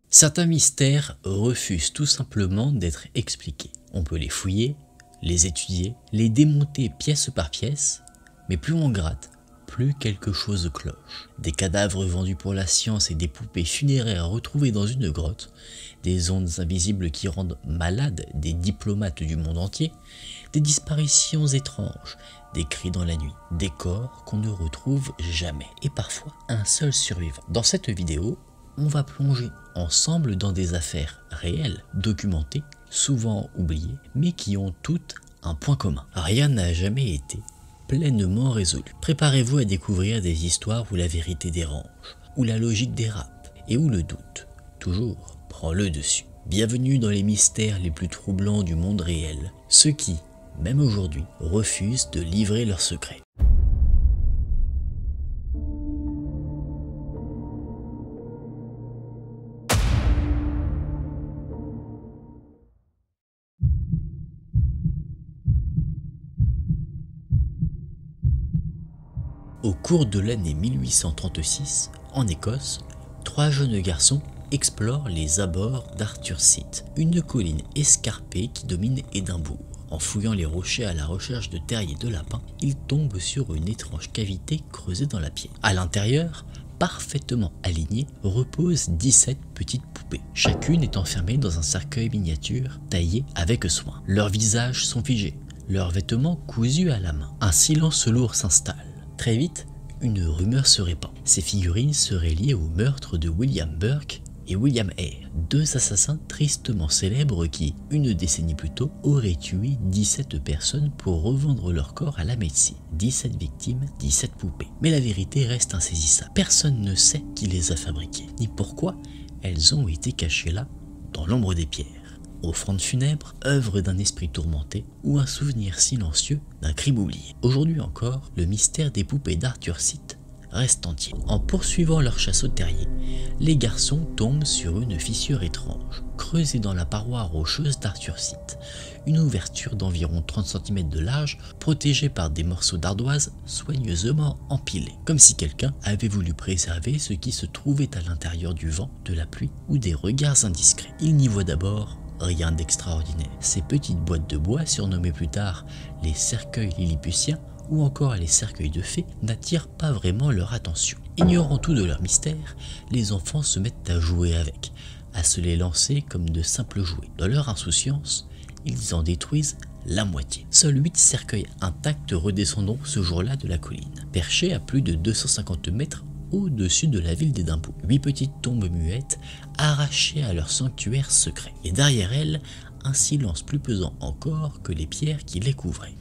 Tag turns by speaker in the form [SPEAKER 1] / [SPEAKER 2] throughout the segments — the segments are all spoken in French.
[SPEAKER 1] Certains mystères refusent tout simplement d'être expliqués. On peut les fouiller, les étudier, les démonter pièce par pièce, mais plus on gratte, plus quelque chose cloche. Des cadavres vendus pour la science et des poupées funéraires retrouvées dans une grotte, des ondes invisibles qui rendent malades des diplomates du monde entier, des disparitions étranges, des cris dans la nuit, des corps qu'on ne retrouve jamais, et parfois un seul survivant. Dans cette vidéo, on va plonger ensemble dans des affaires réelles, documentées, souvent oubliées, mais qui ont toutes un point commun. Rien n'a jamais été pleinement résolu. Préparez-vous à découvrir des histoires où la vérité dérange, où la logique dérape, et où le doute, toujours, prend le dessus. Bienvenue dans les mystères les plus troublants du monde réel, ceux qui, même aujourd'hui, refusent de livrer leurs secrets. Au cours de l'année 1836, en Écosse, 3 jeunes garçons explorent les abords d'Arthur Seat, une colline escarpée qui domine Édimbourg. En fouillant les rochers à la recherche de terriers de lapins, ils tombent sur une étrange cavité creusée dans la pierre. À l'intérieur, parfaitement alignées, reposent 17 petites poupées. Chacune est enfermée dans un cercueil miniature taillé avec soin. Leurs visages sont figés, leurs vêtements cousus à la main. Un silence lourd s'installe. Très vite, une rumeur se répand. Ces figurines seraient liées au meurtre de William Burke et William Eyre, 2 assassins tristement célèbres qui, une décennie plus tôt, auraient tué 17 personnes pour revendre leur corps à la médecine. 17 victimes, 17 poupées. Mais la vérité reste insaisissable. Personne ne sait qui les a fabriquées, ni pourquoi elles ont été cachées là, dans l'ombre des pierres. Offrande funèbre, œuvre d'un esprit tourmenté ou un souvenir silencieux d'un crime oublié. Aujourd'hui encore, le mystère des poupées d'Arthur Seat reste entier. En poursuivant leur chasse aux terriers, les garçons tombent sur une fissure étrange, creusée dans la paroi rocheuse d'Arthur Seat. Une ouverture d'environ 30 cm de large, protégée par des morceaux d'ardoise soigneusement empilés, comme si quelqu'un avait voulu préserver ce qui se trouvait à l'intérieur du vent, de la pluie ou des regards indiscrets. Il n'y voit d'abord rien d'extraordinaire. Ces petites boîtes de bois, surnommées plus tard les cercueils lilliputiens ou encore les cercueils de fées, n'attirent pas vraiment leur attention. Ignorant tout de leur mystère, les enfants se mettent à jouer avec, à se les lancer comme de simples jouets. Dans leur insouciance, ils en détruisent la moitié. Seuls 8 cercueils intacts redescendront ce jour-là de la colline, perchés à plus de 250 mètres au-dessus de la ville d'Édimbourg. 8 petites tombes muettes arrachées à leur sanctuaire secret. Et derrière elles, un silence plus pesant encore que les pierres qui les couvraient.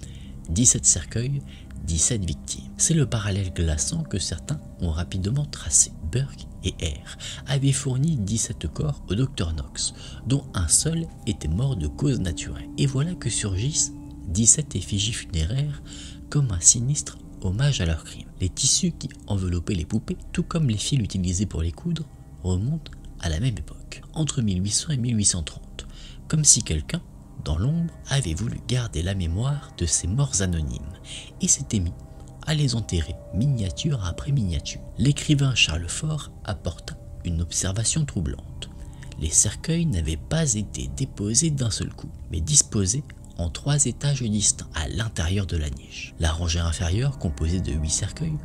[SPEAKER 1] 17 cercueils, 17 victimes. C'est le parallèle glaçant que certains ont rapidement tracé. Burke et Eyre avaient fourni 17 corps au Dr Knox, dont un seul était mort de cause naturelle. Et voilà que surgissent 17 effigies funéraires comme un sinistre hommage à leur crime. Les tissus qui enveloppaient les poupées, tout comme les fils utilisés pour les coudre, remontent à la même époque, entre 1800 et 1830, comme si quelqu'un, dans l'ombre, avait voulu garder la mémoire de ces morts anonymes et s'était mis à les enterrer miniature après miniature. L'écrivain Charles Fort apporta une observation troublante. Les cercueils n'avaient pas été déposés d'un seul coup, mais disposés en 3 étages distincts à l'intérieur de la niche. La rangée inférieure, composée de 8 cercueils,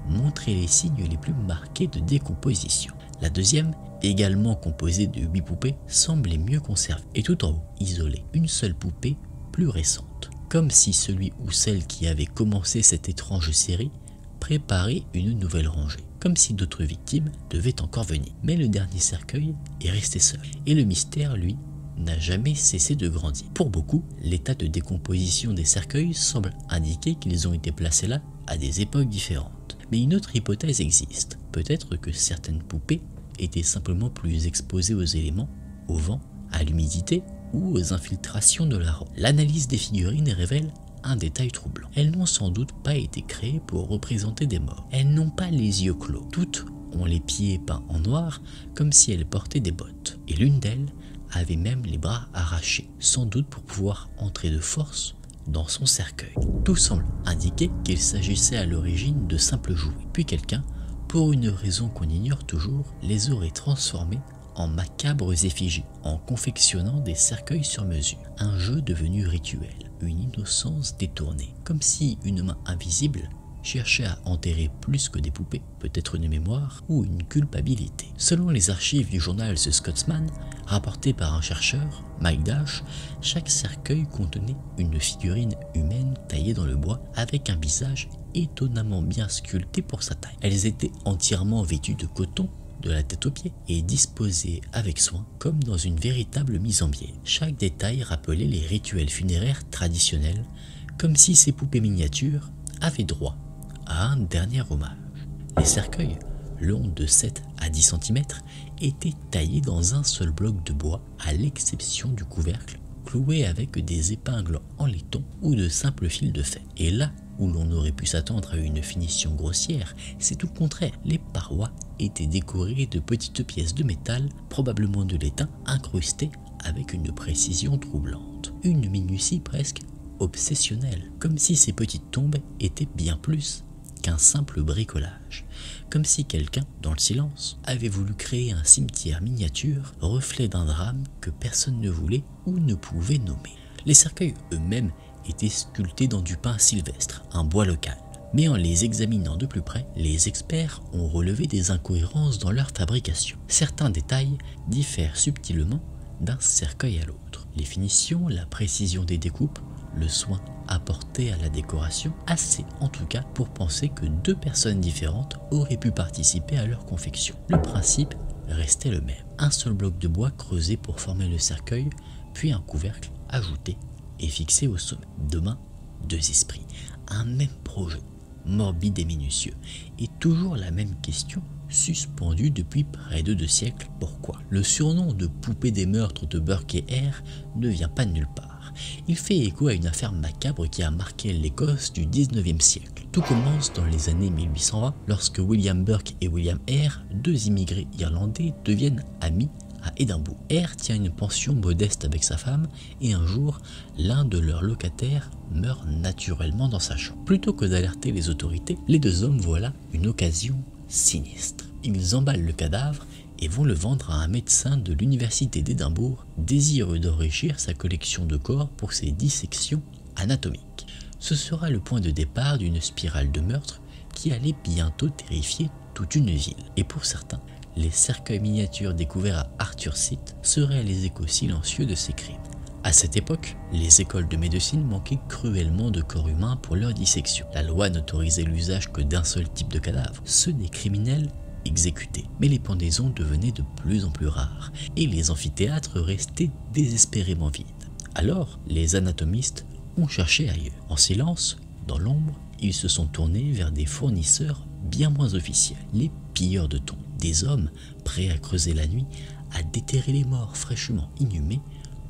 [SPEAKER 1] montrait les signes les plus marqués de décomposition. La deuxième, également composée de 8 poupées, semblait mieux conservée. Et tout en haut, isolée, une seule poupée plus récente. Comme si celui ou celle qui avait commencé cette étrange série préparait une nouvelle rangée. Comme si d'autres victimes devaient encore venir. Mais le dernier cercueil est resté seul. Et le mystère, lui, n'a jamais cessé de grandir. Pour beaucoup, l'état de décomposition des cercueils semble indiquer qu'ils ont été placés là à des époques différentes. Mais une autre hypothèse existe. Peut-être que certaines poupées étaient simplement plus exposées aux éléments, au vent, à l'humidité ou aux infiltrations de la roche. L'analyse des figurines révèle un détail troublant. Elles n'ont sans doute pas été créées pour représenter des morts. Elles n'ont pas les yeux clos. Toutes ont les pieds peints en noir comme si elles portaient des bottes. Et l'une d'elles avait même les bras arrachés, sans doute pour pouvoir entrer de force dans son cercueil. Tout semble indiquer qu'il s'agissait à l'origine de simples jouets. Puis quelqu'un, pour une raison qu'on ignore toujours, les aurait transformés en macabres effigies, en confectionnant des cercueils sur mesure. Un jeu devenu rituel, une innocence détournée, comme si une main invisible cherchait à enterrer plus que des poupées, peut-être une mémoire ou une culpabilité. Selon les archives du journal The Scotsman, rapporté par un chercheur, Mike Dash, chaque cercueil contenait une figurine humaine taillée dans le bois avec un visage étonnamment bien sculpté pour sa taille. Elles étaient entièrement vêtues de coton de la tête aux pieds et disposées avec soin comme dans une véritable mise en biais. Chaque détail rappelait les rituels funéraires traditionnels, comme si ces poupées miniatures avaient droit à un dernier hommage. Les cercueils, longs de 7 à 10 cm, étaient taillés dans un seul bloc de bois, à l'exception du couvercle, cloué avec des épingles en laiton ou de simples fils de fer. Et là où l'on aurait pu s'attendre à une finition grossière, c'est tout le contraire. Les parois étaient décorées de petites pièces de métal, probablement de l'étain, incrustées avec une précision troublante. Une minutie presque obsessionnelle, comme si ces petites tombes étaient bien plus qu'un simple bricolage, comme si quelqu'un, dans le silence, avait voulu créer un cimetière miniature, reflet d'un drame que personne ne voulait ou ne pouvait nommer. Les cercueils eux-mêmes étaient sculptés dans du pin sylvestre, un bois local. Mais en les examinant de plus près, les experts ont relevé des incohérences dans leur fabrication. Certains détails diffèrent subtilement d'un cercueil à l'autre. Les finitions, la précision des découpes, le soin apporté à la décoration, assez en tout cas pour penser que deux personnes différentes auraient pu participer à leur confection. Le principe restait le même. Un seul bloc de bois creusé pour former le cercueil, puis un couvercle ajouté et fixé au sommet. Deux mains, deux esprits. Un même projet, morbide et minutieux. Et toujours la même question, suspendue depuis près de 2 siècles. Pourquoi? Le surnom de poupée des meurtres de Burke et Hare ne vient pas de nulle part. Il fait écho à une affaire macabre qui a marqué l'Écosse du 19e siècle. Tout commence dans les années 1820, lorsque William Burke et William Hare, deux immigrés irlandais, deviennent amis à Édimbourg. Hare tient une pension modeste avec sa femme et un jour, l'un de leurs locataires meurt naturellement dans sa chambre. Plutôt que d'alerter les autorités, les deux hommes voient là une occasion sinistre. Ils emballent le cadavre et vont le vendre à un médecin de l'université d'Édimbourg, désireux d'enrichir sa collection de corps pour ses dissections anatomiques. Ce sera le point de départ d'une spirale de meurtre qui allait bientôt terrifier toute une ville. Et pour certains, les cercueils miniatures découverts à Arthur Seat seraient les échos silencieux de ces crimes. À cette époque, les écoles de médecine manquaient cruellement de corps humains pour leur dissection. La loi n'autorisait l'usage que d'un seul type de cadavre, ceux des criminels exécutés. Mais les pendaisons devenaient de plus en plus rares et les amphithéâtres restaient désespérément vides. Alors, les anatomistes ont cherché ailleurs. En silence, dans l'ombre, ils se sont tournés vers des fournisseurs bien moins officiels, les pilleurs de tombes. Des hommes prêts à creuser la nuit, à déterrer les morts fraîchement inhumés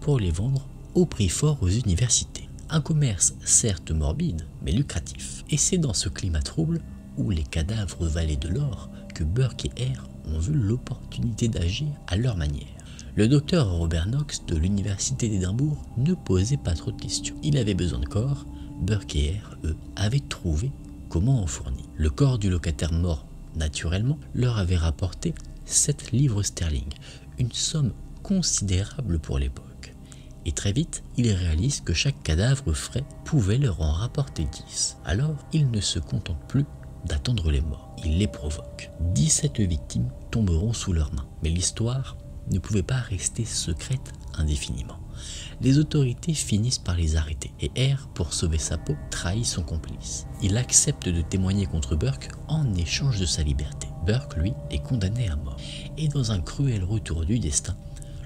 [SPEAKER 1] pour les vendre au prix fort aux universités. Un commerce certes morbide, mais lucratif. Et c'est dans ce climat trouble, où les cadavres valaient de l'or, que Burke et Hare ont vu l'opportunité d'agir à leur manière. Le docteur Robert Knox de l'université d'Édimbourg ne posait pas trop de questions. Il avait besoin de corps, Burke et Hare, eux, avaient trouvé comment en fournir. Le corps du locataire mort, naturellement, leur avait rapporté 7 livres sterling, une somme considérable pour l'époque. Et très vite, ils réalisent que chaque cadavre frais pouvait leur en rapporter 10. Alors, ils ne se contentent plus d'attendre les morts, ils les provoquent. 17 victimes tomberont sous leurs mains, mais l'histoire ne pouvait pas rester secrète indéfiniment. Les autorités finissent par les arrêter et Hare, pour sauver sa peau, trahit son complice. Il accepte de témoigner contre Burke en échange de sa liberté. Burke, lui, est condamné à mort. Et dans un cruel retour du destin,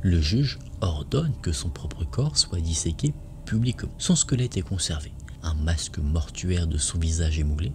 [SPEAKER 1] le juge ordonne que son propre corps soit disséqué publiquement. Son squelette est conservé, un masque mortuaire de son visage émoulé.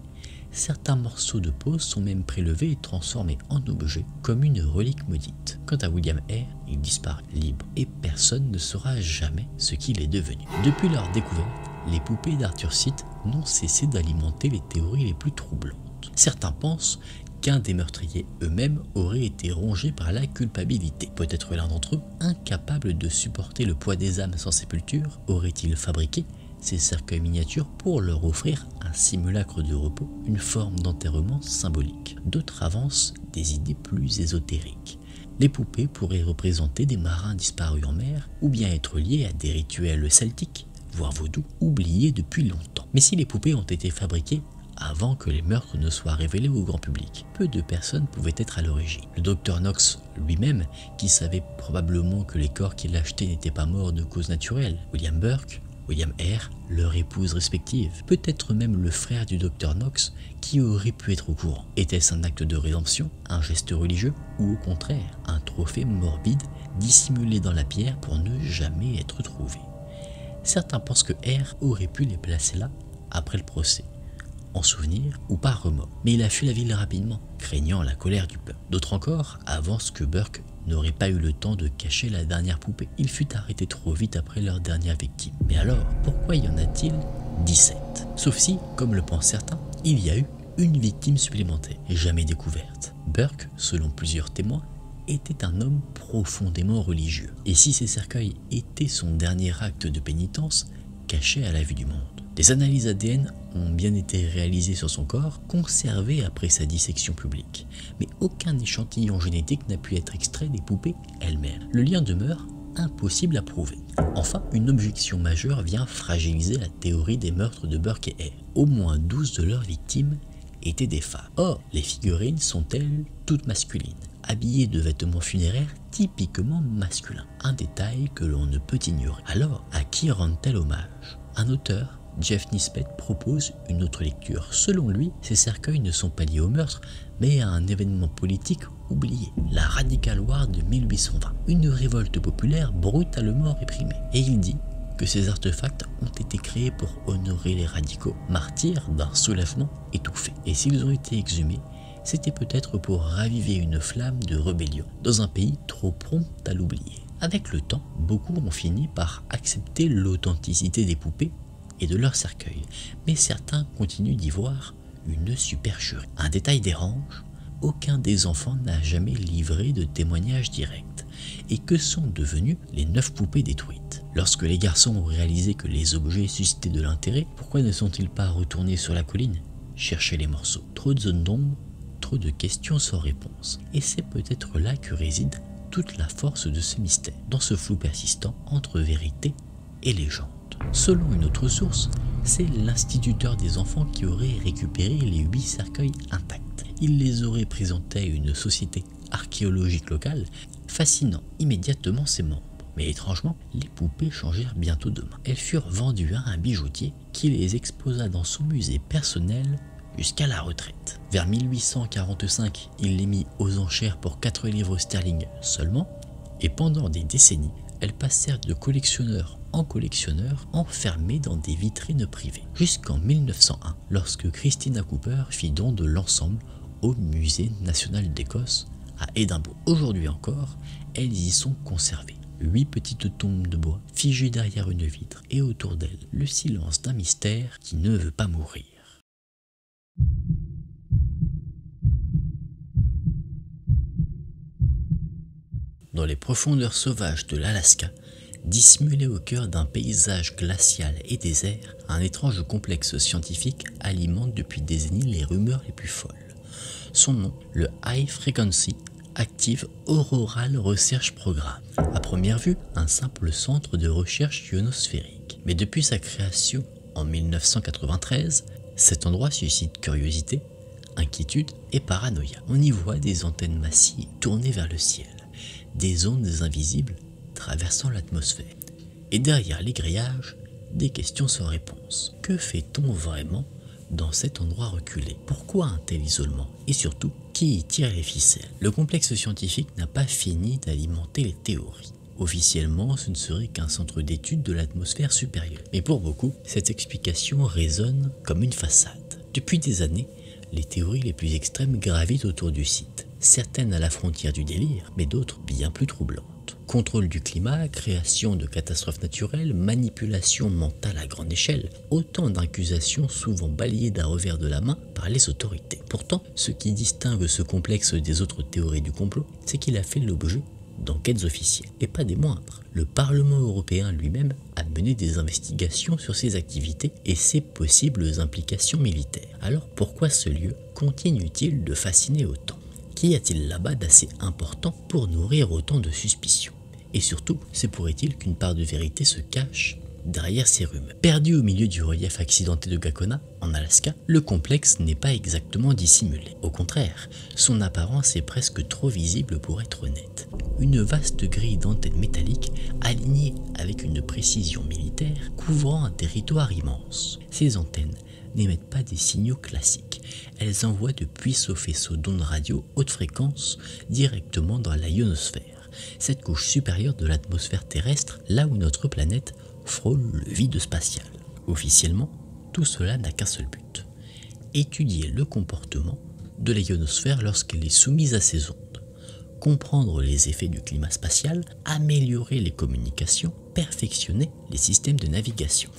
[SPEAKER 1] Certains morceaux de peau sont même prélevés et transformés en objets, comme une relique maudite. Quant à William Hare, il disparaît libre, et personne ne saura jamais ce qu'il est devenu. Depuis leur découverte, les poupées d'Arthur Seat n'ont cessé d'alimenter les théories les plus troublantes. Certains pensent qu'un des meurtriers eux-mêmes aurait été rongé par la culpabilité. Peut-être l'un d'entre eux, incapable de supporter le poids des âmes sans sépulture, aurait-il fabriqué ces cercueils miniatures pour leur offrir un simulacre de repos, une forme d'enterrement symbolique. D'autres avancent des idées plus ésotériques, Les poupées pourraient représenter des marins disparus en mer, ou bien être liées à des rituels celtiques, voire vaudous, oubliés depuis longtemps. Mais si les poupées ont été fabriquées avant que les meurtres ne soient révélés au grand public, peu de personnes pouvaient être à l'origine. Le docteur Knox lui-même, qui savait probablement que les corps qu'il achetait n'étaient pas morts de cause naturelle, William Burke, William Eyre, leur épouse respective, peut-être même le frère du docteur Knox, qui aurait pu être au courant. Était-ce un acte de rédemption, un geste religieux, ou au contraire, un trophée morbide dissimulé dans la pierre pour ne jamais être trouvé? Certains pensent que Eyre aurait pu les placer là après le procès, en souvenir ou par remords. Mais il a fui la ville rapidement, craignant la colère du peuple. D'autres encore avancent que Burke n'aurait pas eu le temps de cacher la dernière poupée. Il fut arrêté trop vite après leur dernière victime. Mais alors, pourquoi y en a-t-il 17? Sauf si, comme le pensent certains, il y a eu une victime supplémentaire, jamais découverte. Burke, selon plusieurs témoins, était un homme profondément religieux. Et si ces cercueils étaient son dernier acte de pénitence, caché à la vue du monde. Des analyses ADN ont bien été réalisées sur son corps, conservées après sa dissection publique. Mais aucun échantillon génétique n'a pu être extrait des poupées elles-mêmes. Le lien demeure impossible à prouver. Enfin, une objection majeure vient fragiliser la théorie des meurtres de Burke et Eyre. Au moins 12 de leurs victimes étaient des femmes. Or, les figurines sont-elles toutes masculines, habillées de vêtements funéraires typiquement masculins. Un détail que l'on ne peut ignorer. Alors, à qui rendent-elles hommage? Un auteur, Jeff Nispet, propose une autre lecture. Selon lui, ces cercueils ne sont pas liés au meurtre, mais à un événement politique oublié, la Radical War de 1820, une révolte populaire brutalement réprimée. Et il dit que ces artefacts ont été créés pour honorer les radicaux, martyrs d'un soulèvement étouffé. Et s'ils ont été exhumés, c'était peut-être pour raviver une flamme de rébellion dans un pays trop prompt à l'oublier. Avec le temps, beaucoup ont fini par accepter l'authenticité des poupées et de leurs cercueils, mais certains continuent d'y voir une supercherie. Un détail dérange, aucun des enfants n'a jamais livré de témoignage direct. Et que sont devenues les 9 poupées détruites? Lorsque les garçons ont réalisé que les objets suscitaient de l'intérêt, pourquoi ne sont-ils pas retournés sur la colline chercher les morceaux? Trop de zones d'ombre, trop de questions sans réponse. Et c'est peut-être là que réside toute la force de ce mystère, dans ce flou persistant entre vérité et légende. Selon une autre source, c'est l'instituteur des enfants qui aurait récupéré les 8 cercueils intacts. Il les aurait présentés à une société archéologique locale, fascinant immédiatement ses membres. Mais étrangement, les poupées changèrent bientôt de main. Elles furent vendues à un bijoutier qui les exposa dans son musée personnel jusqu'à la retraite. Vers 1845, il les mit aux enchères pour 4 livres sterling seulement, et pendant des décennies, elles passèrent de collectionneur en collectionneur, enfermées dans des vitrines privées. Jusqu'en 1901, lorsque Christina Cooper fit don de l'ensemble au Musée national d'Écosse à Édimbourg. Aujourd'hui encore, elles y sont conservées. 8 petites tombes de bois figées derrière une vitre, et autour d'elles, le silence d'un mystère qui ne veut pas mourir. Dans les profondeurs sauvages de l'Alaska, dissimulé au cœur d'un paysage glacial et désert, un étrange complexe scientifique alimente depuis des années les rumeurs les plus folles. Son nom, le High Frequency Active Auroral Research Program. À première vue, un simple centre de recherche ionosphérique. Mais depuis sa création en 1993, cet endroit suscite curiosité, inquiétude et paranoïa. On y voit des antennes massives tournées vers le ciel, des ondes invisibles traversant l'atmosphère. Et derrière les grillages, des questions sans réponse. Que fait-on vraiment dans cet endroit reculé? Pourquoi un tel isolement? Et surtout, qui y tire les ficelles? Le complexe scientifique n'a pas fini d'alimenter les théories. Officiellement, ce ne serait qu'un centre d'étude de l'atmosphère supérieure. Mais pour beaucoup, cette explication résonne comme une façade. Depuis des années, les théories les plus extrêmes gravitent autour du site. Certaines à la frontière du délire, mais d'autres bien plus troublantes. Contrôle du climat, création de catastrophes naturelles, manipulation mentale à grande échelle, autant d'accusations souvent balayées d'un revers de la main par les autorités. Pourtant, ce qui distingue ce complexe des autres théories du complot, c'est qu'il a fait l'objet d'enquêtes officielles, et pas des moindres. Le Parlement européen lui-même a mené des investigations sur ses activités et ses possibles implications militaires. Alors pourquoi ce lieu continue-t-il de fasciner autant? Qu'y a-t-il là-bas d'assez important pour nourrir autant de suspicions? Et surtout, se pourrait-il qu'une part de vérité se cache derrière ces rumeurs? Perdu au milieu du relief accidenté de Gakona, en Alaska, le complexe n'est pas exactement dissimulé. Au contraire, son apparence est presque trop visible pour être honnête. Une vaste grille d'antennes métalliques alignée avec une précision militaire couvrant un territoire immense. Ces antennes n'émettent pas des signaux classiques. Elles envoient de puissants faisceaux d'ondes radio haute fréquence directement dans la ionosphère, cette couche supérieure de l'atmosphère terrestre, là où notre planète frôle le vide spatial. Officiellement, tout cela n'a qu'un seul but: étudier le comportement de la ionosphère lorsqu'elle est soumise à ces ondes, comprendre les effets du climat spatial, améliorer les communications, perfectionner les systèmes de navigation.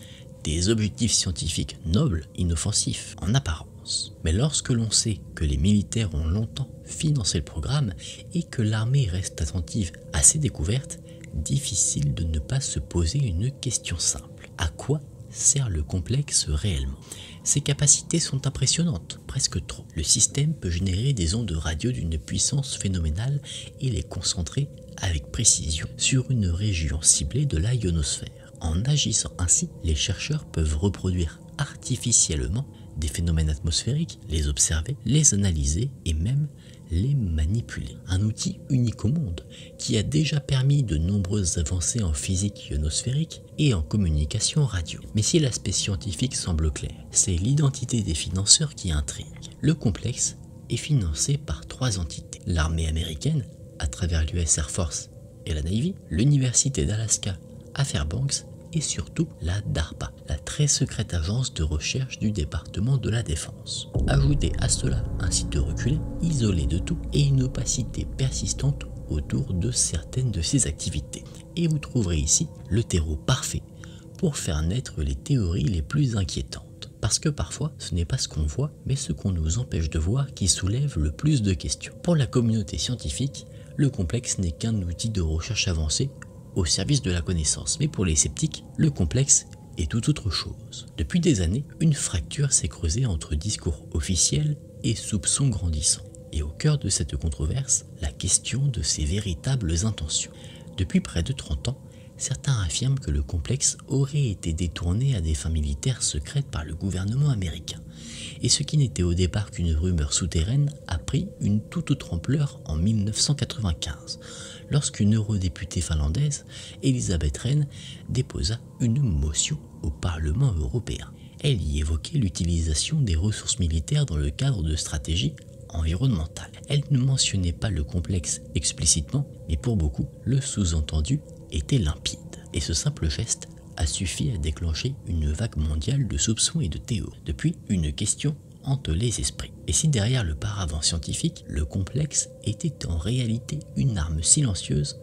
[SPEAKER 1] Des objectifs scientifiques nobles, inoffensifs en apparence. Mais lorsque l'on sait que les militaires ont longtemps financé le programme et que l'armée reste attentive à ces découvertes, difficile de ne pas se poser une question simple. À quoi sert le complexe réellement? Ses capacités sont impressionnantes, presque trop. Le système peut générer des ondes radio d'une puissance phénoménale et les concentrer avec précision sur une région ciblée de la ionosphère. En agissant ainsi, les chercheurs peuvent reproduire artificiellement des phénomènes atmosphériques, les observer, les analyser et même les manipuler. Un outil unique au monde qui a déjà permis de nombreuses avancées en physique ionosphérique et en communication radio. Mais si l'aspect scientifique semble clair, c'est l'identité des financeurs qui intrigue. Le complexe est financé par 3 entités: l'armée américaine à travers l'US Air Force et la Navy, l'université d'Alaska à Fairbanks et surtout la DARPA, la très secrète agence de recherche du département de la Défense. Ajoutez à cela un site reculé, isolé de tout et une opacité persistante autour de certaines de ses activités. Et vous trouverez ici le terreau parfait pour faire naître les théories les plus inquiétantes. Parce que parfois, ce n'est pas ce qu'on voit, mais ce qu'on nous empêche de voir qui soulève le plus de questions. Pour la communauté scientifique, le complexe n'est qu'un outil de recherche avancé au service de la connaissance. Mais pour les sceptiques, le complexe est tout autre chose. Depuis des années, une fracture s'est creusée entre discours officiels et soupçons grandissants. Et au cœur de cette controverse, la question de ses véritables intentions. Depuis près de 30 ans, certains affirment que le complexe aurait été détourné à des fins militaires secrètes par le gouvernement américain. Et ce qui n'était au départ qu'une rumeur souterraine a pris une toute autre ampleur en 1995, lorsqu'une eurodéputée finlandaise, Elisabeth Rehn, déposa une motion au Parlement européen. Elle y évoquait l'utilisation des ressources militaires dans le cadre de stratégies environnementales. Elle ne mentionnait pas le complexe explicitement, mais pour beaucoup, le sous-entendu était limpide. Et ce simple geste a suffi à déclencher une vague mondiale de soupçons et de théories. Depuis, une question hante les esprits. Et si derrière le paravent scientifique, le complexe était en réalité une arme silencieuse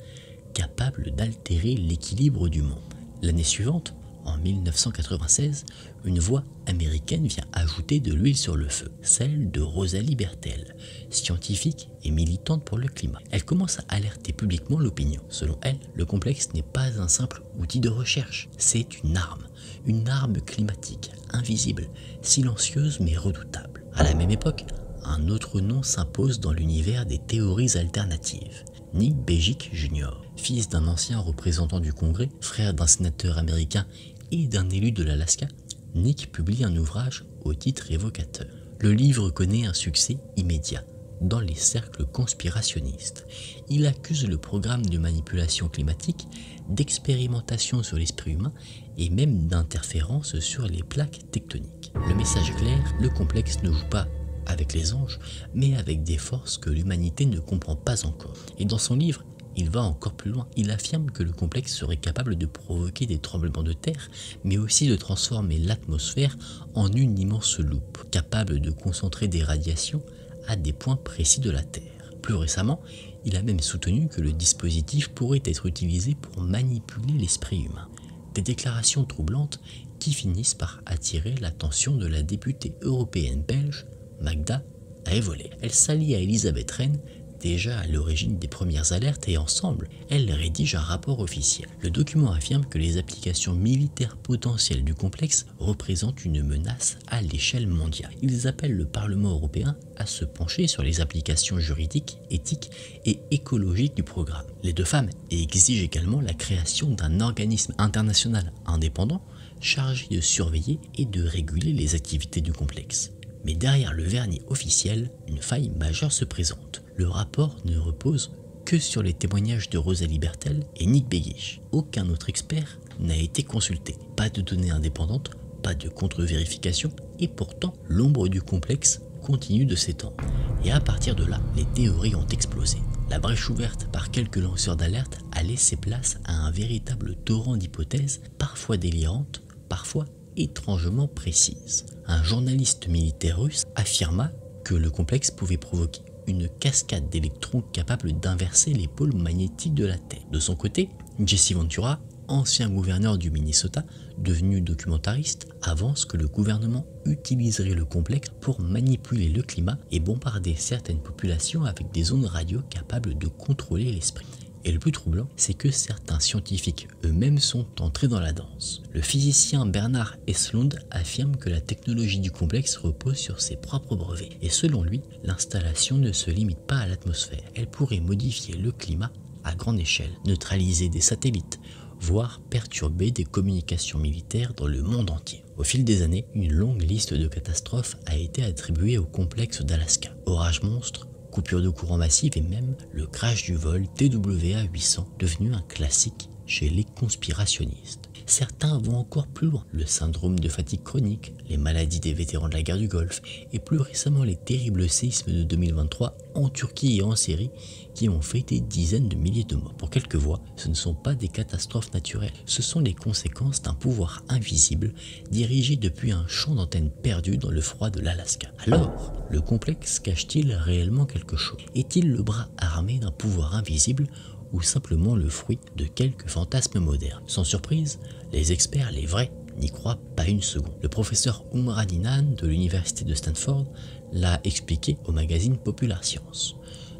[SPEAKER 1] capable d'altérer l'équilibre du monde? L'année suivante, en 1996, une voix américaine vient ajouter de l'huile sur le feu, celle de Rosalie Bertell, scientifique et militante pour le climat. Elle commence à alerter publiquement l'opinion. Selon elle, le complexe n'est pas un simple outil de recherche, c'est une arme climatique, invisible, silencieuse mais redoutable. À la même époque, un autre nom s'impose dans l'univers des théories alternatives. Nick Begich Jr., fils d'un ancien représentant du Congrès, frère d'un sénateur américain et d'un élu de l'Alaska, Nick publie un ouvrage au titre évocateur. Le livre connaît un succès immédiat dans les cercles conspirationnistes. Il accuse le programme de manipulation climatique, d'expérimentation sur l'esprit humain et même d'interférence sur les plaques tectoniques. Le message est clair, le complexe ne joue pas avec les anges, mais avec des forces que l'humanité ne comprend pas encore. Et dans son livre, il va encore plus loin. Il affirme que le complexe serait capable de provoquer des tremblements de terre, mais aussi de transformer l'atmosphère en une immense loupe, capable de concentrer des radiations à des points précis de la Terre. Plus récemment, il a même soutenu que le dispositif pourrait être utilisé pour manipuler l'esprit humain. Des déclarations troublantes qui finissent par attirer l'attention de la députée européenne belge, Magda Haevolet. Elle s'allie à Elisabeth Rehn, déjà à l'origine des premières alertes et ensemble, elles rédigent un rapport officiel. Le document affirme que les applications militaires potentielles du complexe représentent une menace à l'échelle mondiale. Ils appellent le Parlement européen à se pencher sur les applications juridiques, éthiques et écologiques du programme. Les deux femmes exigent également la création d'un organisme international indépendant chargé de surveiller et de réguler les activités du complexe. Mais derrière le vernis officiel, une faille majeure se présente. Le rapport ne repose que sur les témoignages de Rosalie Bertell et Nick Begich. Aucun autre expert n'a été consulté. Pas de données indépendantes, pas de contre-vérification, et pourtant l'ombre du complexe continue de s'étendre. Et à partir de là, les théories ont explosé. La brèche ouverte par quelques lanceurs d'alerte a laissé place à un véritable torrent d'hypothèses, parfois délirantes, parfois étrangement précises. Un journaliste militaire russe affirma que le complexe pouvait provoquer une cascade d'électrons capable d'inverser les pôles magnétiques de la Terre. De son côté, Jesse Ventura, ancien gouverneur du Minnesota, devenu documentariste, avance que le gouvernement utiliserait le complexe pour manipuler le climat et bombarder certaines populations avec des ondes radio capables de contrôler l'esprit. Et le plus troublant, c'est que certains scientifiques eux-mêmes sont entrés dans la danse. Le physicien Bernard Eslund affirme que la technologie du complexe repose sur ses propres brevets. Et selon lui, l'installation ne se limite pas à l'atmosphère. Elle pourrait modifier le climat à grande échelle, neutraliser des satellites, voire perturber des communications militaires dans le monde entier. Au fil des années, une longue liste de catastrophes a été attribuée au complexe d'Alaska. Orages monstres, coupure de courant massive et même le crash du vol TWA-800, devenu un classique chez les conspirationnistes. Certains vont encore plus loin, le syndrome de fatigue chronique, les maladies des vétérans de la guerre du Golfe et plus récemment les terribles séismes de 2023 en Turquie et en Syrie qui ont fait des dizaines de milliers de morts. Pour quelques voix, ce ne sont pas des catastrophes naturelles, ce sont les conséquences d'un pouvoir invisible dirigé depuis un champ d'antenne perdu dans le froid de l'Alaska. Alors, le complexe cache-t-il réellement quelque chose? Est-il le bras armé d'un pouvoir invisible ou simplement le fruit de quelques fantasmes modernes? Sans surprise, les experts, les vrais, n'y croient pas une seconde. Le professeur Umar Adnan de l'université de Stanford l'a expliqué au magazine Popular Science.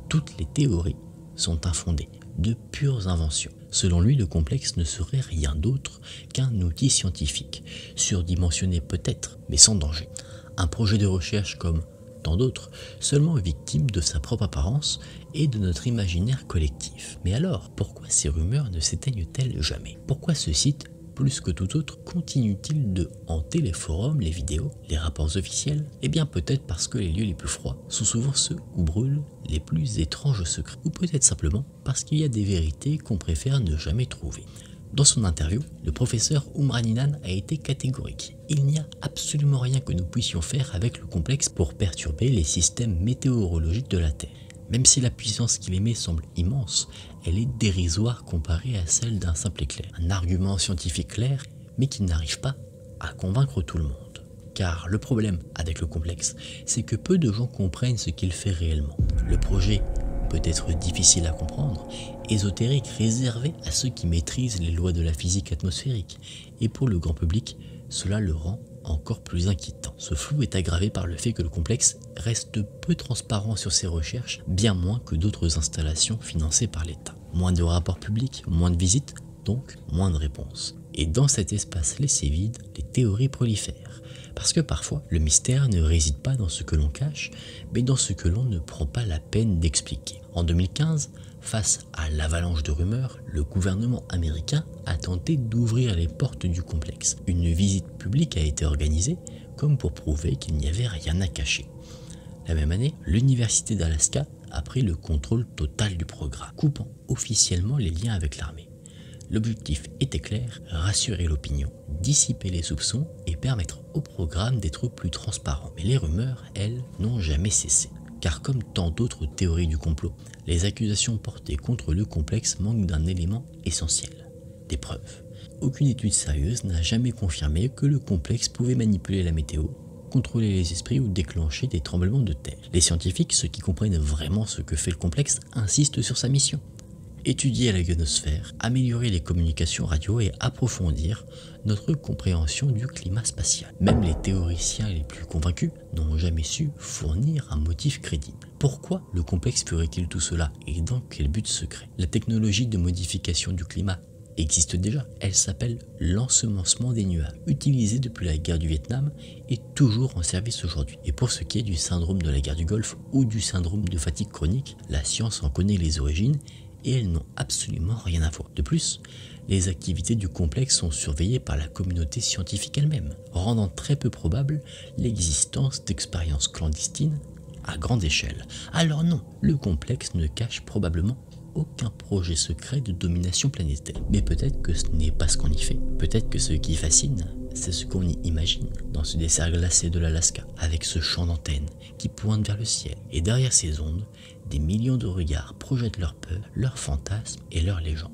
[SPEAKER 1] Toutes les théories sont infondées, de pures inventions. Selon lui, le complexe ne serait rien d'autre qu'un outil scientifique, surdimensionné peut-être, mais sans danger. Un projet de recherche comme tant d'autres, seulement victime de sa propre apparence et de notre imaginaire collectif. Mais alors, pourquoi ces rumeurs ne s'éteignent-elles jamais? Pourquoi ce site, plus que tout autre, continue-t-il de hanter les forums, les vidéos, les rapports officiels? Eh bien peut-être parce que les lieux les plus froids sont souvent ceux où brûlent les plus étranges secrets. Ou peut-être simplement parce qu'il y a des vérités qu'on préfère ne jamais trouver. Dans son interview, le professeur Umar Adnan a été catégorique. Il n'y a absolument rien que nous puissions faire avec le complexe pour perturber les systèmes météorologiques de la Terre. Même si la puissance qu'il émet semble immense, elle est dérisoire comparée à celle d'un simple éclair. Un argument scientifique clair, mais qui n'arrive pas à convaincre tout le monde. Car le problème avec le complexe, c'est que peu de gens comprennent ce qu'il fait réellement. Le projet peut être difficile à comprendre, ésotérique, réservé à ceux qui maîtrisent les lois de la physique atmosphérique, et pour le grand public, cela le rend encore plus inquiétant. Ce flou est aggravé par le fait que le complexe reste peu transparent sur ses recherches, bien moins que d'autres installations financées par l'État. Moins de rapports publics, moins de visites, donc moins de réponses. Et dans cet espace laissé vide, les théories prolifèrent. Parce que parfois, le mystère ne réside pas dans ce que l'on cache, mais dans ce que l'on ne prend pas la peine d'expliquer. En 2015, face à l'avalanche de rumeurs, le gouvernement américain a tenté d'ouvrir les portes du complexe. Une visite publique a été organisée, comme pour prouver qu'il n'y avait rien à cacher. La même année, l'université d'Alaska a pris le contrôle total du programme, coupant officiellement les liens avec l'armée. L'objectif était clair, rassurer l'opinion, dissiper les soupçons et permettre au programme d'être plus transparent. Mais les rumeurs, elles, n'ont jamais cessé. Car comme tant d'autres théories du complot, les accusations portées contre le complexe manquent d'un élément essentiel, des preuves. Aucune étude sérieuse n'a jamais confirmé que le complexe pouvait manipuler la météo, contrôler les esprits ou déclencher des tremblements de terre. Les scientifiques, ceux qui comprennent vraiment ce que fait le complexe, insistent sur sa mission. étudier la ionosphère, améliorer les communications radio et approfondir notre compréhension du climat spatial. Même les théoriciens les plus convaincus n'ont jamais su fournir un motif crédible. Pourquoi le complexe ferait-il tout cela et dans quel but secret? La technologie de modification du climat existe déjà. Elle s'appelle l'ensemencement des nuages, utilisée depuis la guerre du Vietnam et toujours en service aujourd'hui. Et pour ce qui est du syndrome de la guerre du Golfe ou du syndrome de fatigue chronique, la science en connaît les origines et elles n'ont absolument rien à voir. De plus, les activités du complexe sont surveillées par la communauté scientifique elle-même, rendant très peu probable l'existence d'expériences clandestines à grande échelle. Alors non, le complexe ne cache probablement aucun projet secret de domination planétaire. Mais peut-être que ce n'est pas ce qu'on y fait. Peut-être que ce qui fascine, c'est ce qu'on y imagine dans ce dessert glacé de l'Alaska, avec ce champ d'antennes qui pointe vers le ciel. Et derrière ces ondes, des millions de regards projettent leurs peurs, leurs fantasmes et leurs légendes.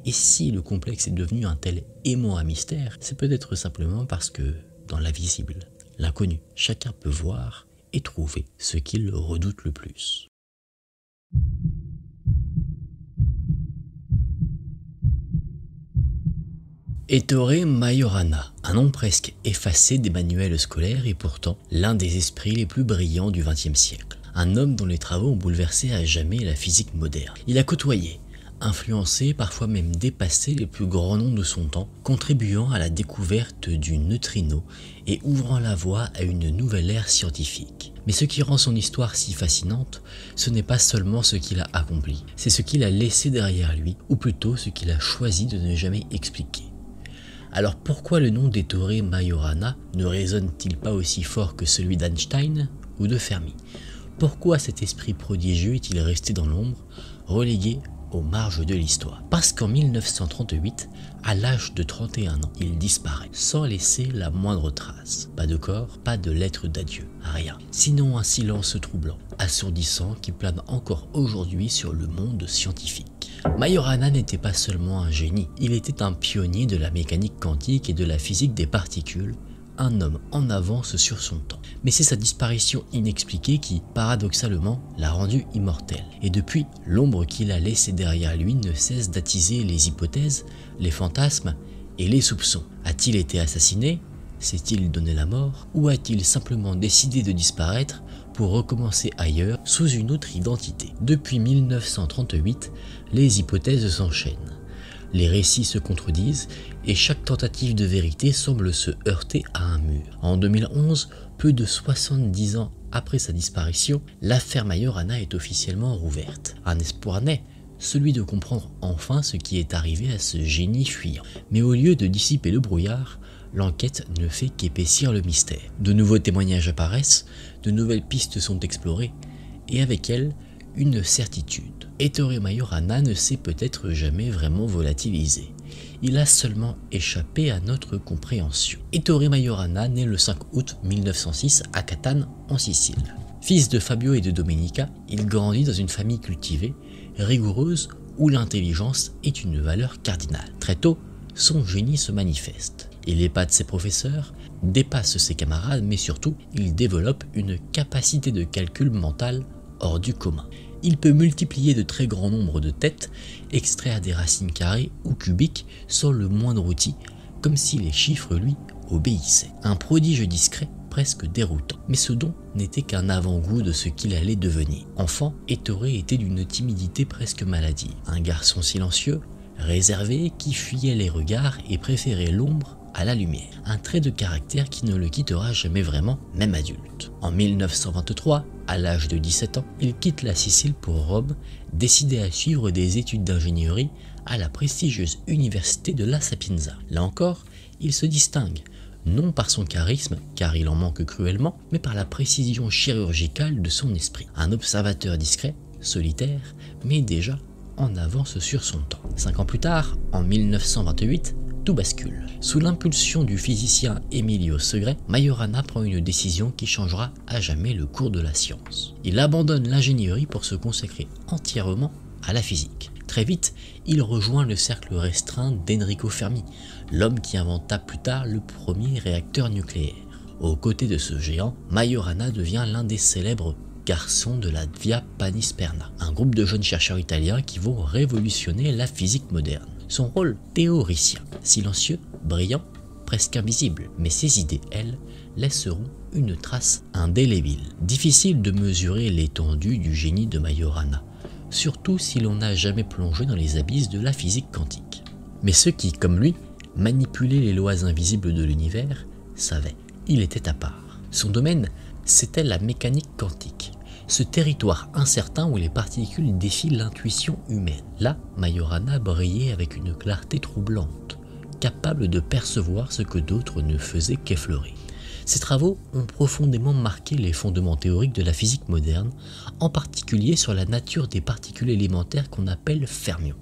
[SPEAKER 1] Et si le complexe est devenu un tel aimant à mystère, c'est peut-être simplement parce que, dans l'invisible, l'inconnu, chacun peut voir et trouver ce qu'il redoute le plus. Ettore Majorana, un nom presque effacé des manuels scolaires et pourtant l'un des esprits les plus brillants du XXe siècle. Un homme dont les travaux ont bouleversé à jamais la physique moderne. Il a côtoyé, influencé, parfois même dépassé les plus grands noms de son temps, contribuant à la découverte du neutrino et ouvrant la voie à une nouvelle ère scientifique. Mais ce qui rend son histoire si fascinante, ce n'est pas seulement ce qu'il a accompli, c'est ce qu'il a laissé derrière lui, ou plutôt ce qu'il a choisi de ne jamais expliquer. Alors pourquoi le nom d'Ettore Majorana ne résonne-t-il pas aussi fort que celui d'Einstein ou de Fermi? Pourquoi cet esprit prodigieux est-il resté dans l'ombre, relégué aux marges de l'histoire? Parce qu'en 1938, à l'âge de 31 ans, il disparaît, sans laisser la moindre trace. Pas de corps, pas de lettre d'adieu, rien. Sinon un silence troublant, assourdissant qui plane encore aujourd'hui sur le monde scientifique. Majorana n'était pas seulement un génie, il était un pionnier de la mécanique quantique et de la physique des particules, un homme en avance sur son temps. Mais c'est sa disparition inexpliquée qui, paradoxalement, l'a rendu immortel. Et depuis, l'ombre qu'il a laissée derrière lui ne cesse d'attiser les hypothèses, les fantasmes et les soupçons. A-t-il été assassiné? S'est-il donné la mort? Ou a-t-il simplement décidé de disparaître pour recommencer ailleurs sous une autre identité? Depuis 1938, les hypothèses s'enchaînent. Les récits se contredisent et chaque tentative de vérité semble se heurter à un mur. En 2011, peu de 70 ans après sa disparition, l'affaire Majorana est officiellement rouverte. Un espoir naît, celui de comprendre enfin ce qui est arrivé à ce génie fuyant. Mais au lieu de dissiper le brouillard, l'enquête ne fait qu'épaissir le mystère. De nouveaux témoignages apparaissent, de nouvelles pistes sont explorées, et avec elles, une certitude. Ettore Majorana ne s'est peut-être jamais vraiment volatilisé. Il a seulement échappé à notre compréhension. Ettore Majorana naît le 5 août 1906 à Catane, en Sicile. Fils de Fabio et de Domenica, il grandit dans une famille cultivée, rigoureuse, où l'intelligence est une valeur cardinale. Très tôt, son génie se manifeste. Il épate ses professeurs, dépasse ses camarades, mais surtout, il développe une capacité de calcul mental hors du commun. Il peut multiplier de très grands nombres de têtes, extraire des racines carrées ou cubiques sans le moindre outil, comme si les chiffres lui obéissaient. Un prodige discret, presque déroutant. Mais ce don n'était qu'un avant-goût de ce qu'il allait devenir. Enfant, Ettore était d'une timidité presque maladive. Un garçon silencieux, réservé, qui fuyait les regards et préférait l'ombre à la lumière. Un trait de caractère qui ne le quittera jamais vraiment, même adulte. En 1923, à l'âge de 17 ans, il quitte la Sicile pour Rome, décidé à suivre des études d'ingénierie à la prestigieuse université de La Sapienza. Là encore, il se distingue, non par son charisme, car il en manque cruellement, mais par la précision chirurgicale de son esprit. Un observateur discret, solitaire, mais déjà en avance sur son temps. 5 ans plus tard, en 1928, tout bascule. Sous l'impulsion du physicien Emilio Segre, Majorana prend une décision qui changera à jamais le cours de la science. Il abandonne l'ingénierie pour se consacrer entièrement à la physique. Très vite, il rejoint le cercle restreint d'Enrico Fermi, l'homme qui inventa plus tard le premier réacteur nucléaire. Aux côtés de ce géant, Majorana devient l'un des célèbres garçons de la Via Panisperna, un groupe de jeunes chercheurs italiens qui vont révolutionner la physique moderne. Son rôle théoricien, silencieux, brillant, presque invisible, mais ses idées, elles, laisseront une trace indélébile. Difficile de mesurer l'étendue du génie de Majorana, surtout si l'on n'a jamais plongé dans les abysses de la physique quantique. Mais ceux qui, comme lui, manipulaient les lois invisibles de l'univers, savaient, il était à part. Son domaine, c'était la mécanique quantique, ce territoire incertain où les particules défient l'intuition humaine. Là, Majorana brillait avec une clarté troublante, capable de percevoir ce que d'autres ne faisaient qu'effleurer. Ses travaux ont profondément marqué les fondements théoriques de la physique moderne, en particulier sur la nature des particules élémentaires qu'on appelle fermions.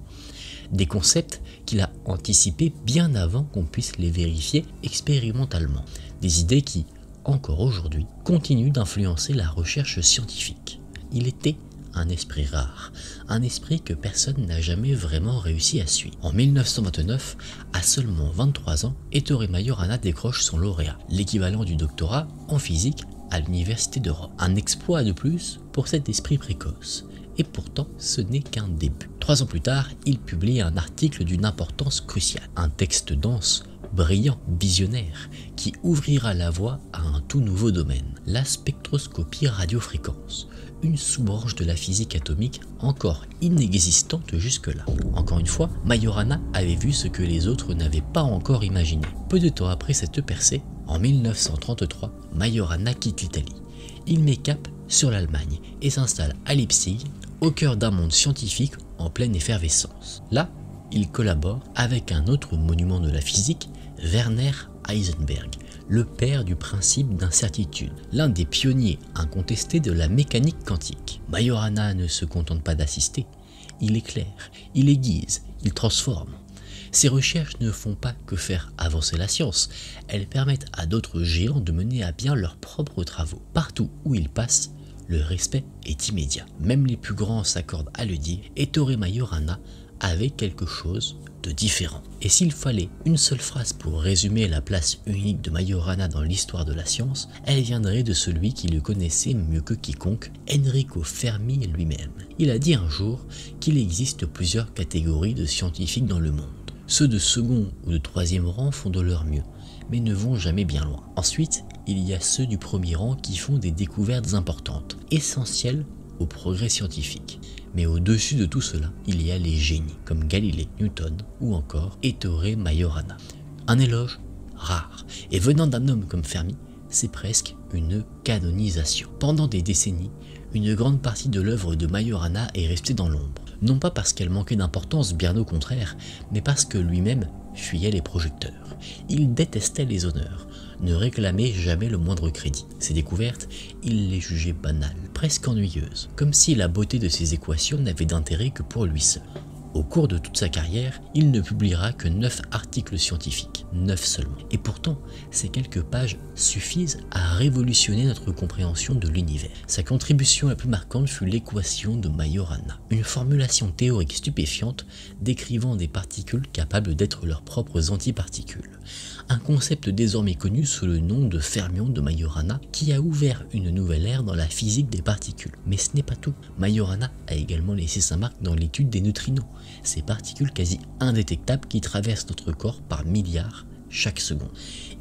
[SPEAKER 1] Des concepts qu'il a anticipés bien avant qu'on puisse les vérifier expérimentalement. Des idées qui, encore aujourd'hui, continuent d'influencer la recherche scientifique. Il était un esprit rare, un esprit que personne n'a jamais vraiment réussi à suivre. En 1929, à seulement 23 ans, Ettore Majorana décroche son lauréat, l'équivalent du doctorat en physique à l'université de Rome. Un exploit de plus pour cet esprit précoce. Et pourtant, ce n'est qu'un début. 3 ans plus tard, il publie un article d'une importance cruciale, un texte dense, brillant, visionnaire, qui ouvrira la voie à un tout nouveau domaine, la spectroscopie radiofréquence, une sous-branche de la physique atomique encore inexistante jusque-là. Encore une fois, Majorana avait vu ce que les autres n'avaient pas encore imaginé. Peu de temps après cette percée, en 1933, Majorana quitte l'Italie. Il met cap sur l'Allemagne et s'installe à Leipzig, au cœur d'un monde scientifique en pleine effervescence. Là, il collabore avec un autre monument de la physique, Werner Heisenberg, le père du principe d'incertitude, l'un des pionniers incontestés de la mécanique quantique. Majorana ne se contente pas d'assister, il éclaire, il aiguise, il transforme. Ses recherches ne font pas que faire avancer la science, elles permettent à d'autres géants de mener à bien leurs propres travaux. Partout où ils passent, le respect est immédiat. Même les plus grands s'accordent à le dire, Ettore Majorana avait quelque chose de différent. Et s'il fallait une seule phrase pour résumer la place unique de Majorana dans l'histoire de la science, elle viendrait de celui qui le connaissait mieux que quiconque, Enrico Fermi lui-même. Il a dit un jour qu'il existe plusieurs catégories de scientifiques dans le monde. Ceux de second ou de troisième rang font de leur mieux, mais ne vont jamais bien loin. Ensuite, il y a ceux du premier rang qui font des découvertes importantes, essentielles au progrès scientifique. Mais au-dessus de tout cela, il y a les génies, comme Galilée, Newton ou encore Ettore Majorana. Un éloge rare, et venant d'un homme comme Fermi, c'est presque une canonisation. Pendant des décennies, une grande partie de l'œuvre de Majorana est restée dans l'ombre. Non pas parce qu'elle manquait d'importance, bien au contraire, mais parce que lui-même fuyait les projecteurs. Il détestait les honneurs, ne réclamait jamais le moindre crédit. Ses découvertes, il les jugeait banales, presque ennuyeuses, comme si la beauté de ses équations n'avait d'intérêt que pour lui seul. Au cours de toute sa carrière, il ne publiera que 9 articles scientifiques, 9 seulement. Et pourtant, ces quelques pages suffisent à révolutionner notre compréhension de l'univers. Sa contribution la plus marquante fut l'équation de Majorana, une formulation théorique stupéfiante décrivant des particules capables d'être leurs propres antiparticules. Un concept désormais connu sous le nom de fermion de Majorana qui a ouvert une nouvelle ère dans la physique des particules. Mais ce n'est pas tout. Majorana a également laissé sa marque dans l'étude des neutrinos, ces particules quasi indétectables qui traversent notre corps par milliards chaque seconde.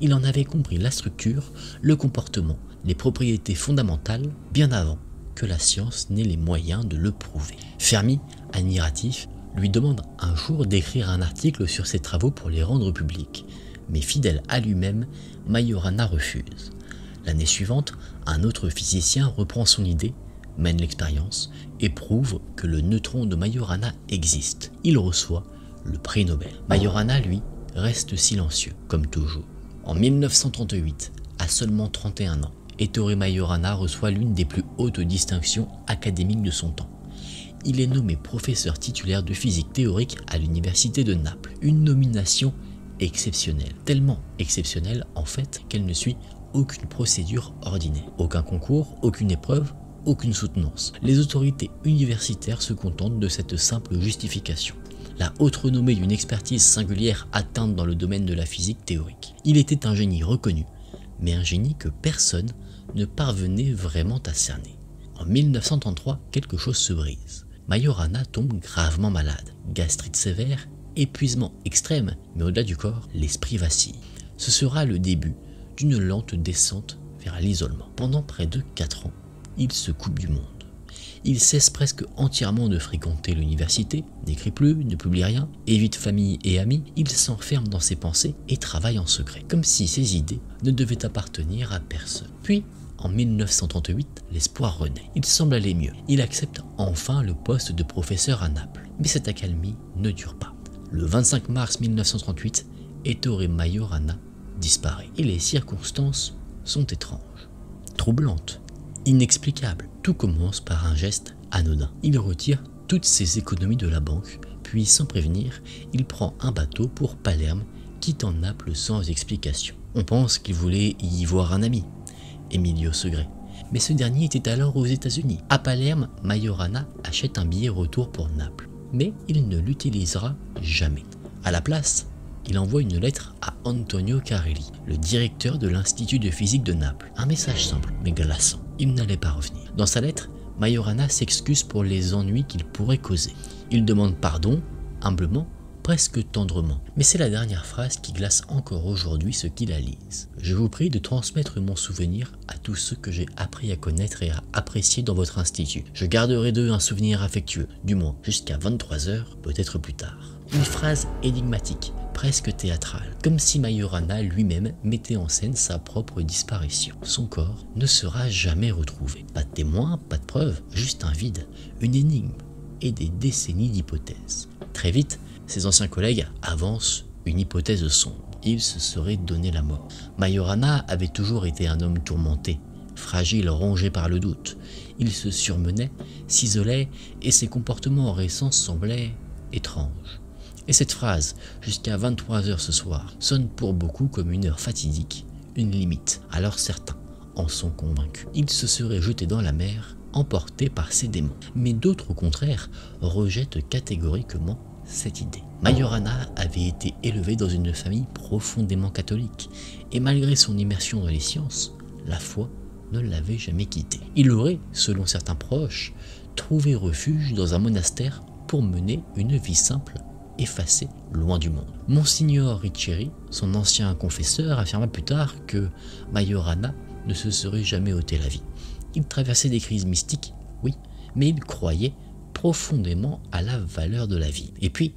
[SPEAKER 1] Il en avait compris la structure, le comportement, les propriétés fondamentales bien avant que la science n'ait les moyens de le prouver. Fermi, admiratif, lui demande un jour d'écrire un article sur ses travaux pour les rendre publics. Mais fidèle à lui-même, Majorana refuse. L'année suivante, un autre physicien reprend son idée, mène l'expérience et prouve que le neutron de Majorana existe. Il reçoit le prix Nobel. Majorana, lui, reste silencieux, comme toujours. En 1938, à seulement 31 ans, Ettore Majorana reçoit l'une des plus hautes distinctions académiques de son temps. Il est nommé professeur titulaire de physique théorique à l'université de Naples, une nomination exceptionnelle, tellement exceptionnelle en fait qu'elle ne suit aucune procédure ordinaire, aucun concours, aucune épreuve, aucune soutenance. Les autorités universitaires se contentent de cette simple justification, la haute renommée d'une expertise singulière atteinte dans le domaine de la physique théorique. Il était un génie reconnu, mais un génie que personne ne parvenait vraiment à cerner. En 1933, quelque chose se brise. Majorana tombe gravement malade, gastrite sévère, épuisement extrême, mais au-delà du corps, l'esprit vacille. Ce sera le début d'une lente descente vers l'isolement. Pendant près de 4 ans, il se coupe du monde. Il cesse presque entièrement de fréquenter l'université, n'écrit plus, ne publie rien, évite famille et amis, il s'enferme dans ses pensées et travaille en secret, comme si ses idées ne devaient appartenir à personne. Puis, en 1938, l'espoir renaît. Il semble aller mieux. Il accepte enfin le poste de professeur à Naples. Mais cette accalmie ne dure pas. Le 25 mars 1938, Ettore Majorana disparaît. Et les circonstances sont étranges, troublantes, inexplicables. Tout commence par un geste anodin. Il retire toutes ses économies de la banque, puis sans prévenir, il prend un bateau pour Palerme, quittant Naples sans explication. On pense qu'il voulait y voir un ami, Emilio Segre. Mais ce dernier était alors aux États-Unis. À Palerme, Majorana achète un billet retour pour Naples. Mais il ne l'utilisera jamais. À la place, il envoie une lettre à Antonio Carelli, le directeur de l'Institut de physique de Naples. Un message simple, mais glaçant. Il n'allait pas revenir. Dans sa lettre, Majorana s'excuse pour les ennuis qu'il pourrait causer. Il demande pardon, humblement, presque tendrement. Mais c'est la dernière phrase qui glace encore aujourd'hui ceux qui la lisent. Je vous prie de transmettre mon souvenir à tous ceux que j'ai appris à connaître et à apprécier dans votre institut. Je garderai d'eux un souvenir affectueux, du moins jusqu'à 23 h, peut-être plus tard. Une phrase énigmatique, presque théâtrale, comme si Majorana lui-même mettait en scène sa propre disparition. Son corps ne sera jamais retrouvé. Pas de témoins, pas de preuves, juste un vide, une énigme et des décennies d'hypothèses. Très vite, ses anciens collègues avancent une hypothèse sombre. Il se serait donné la mort. Majorana avait toujours été un homme tourmenté, fragile, rongé par le doute. Il se surmenait, s'isolait et ses comportements récents semblaient étranges. Et cette phrase, jusqu'à 23 h ce soir, sonne pour beaucoup comme une heure fatidique, une limite. Alors certains en sont convaincus. Il se serait jeté dans la mer, emporté par ses démons. Mais d'autres, au contraire, rejettent catégoriquement cette idée. Majorana avait été élevé dans une famille profondément catholique, et malgré son immersion dans les sciences, la foi ne l'avait jamais quitté. Il aurait, selon certains proches, trouvé refuge dans un monastère pour mener une vie simple, effacée, loin du monde. Monsignor Riccieri, son ancien confesseur, affirma plus tard que Majorana ne se serait jamais ôté la vie. Il traversait des crises mystiques, oui, mais il croyait profondément à la valeur de la vie. Et puis,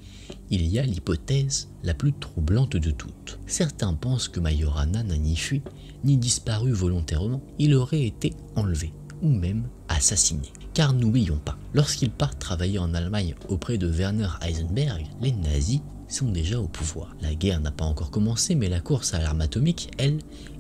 [SPEAKER 1] il y a l'hypothèse la plus troublante de toutes. Certains pensent que Majorana n'a ni fui, ni disparu volontairement. Il aurait été enlevé, ou même assassiné. Car n'oublions pas, lorsqu'il part travailler en Allemagne auprès de Werner Heisenberg, les nazis sont déjà au pouvoir. La guerre n'a pas encore commencé, mais la course à l'arme atomique, elle,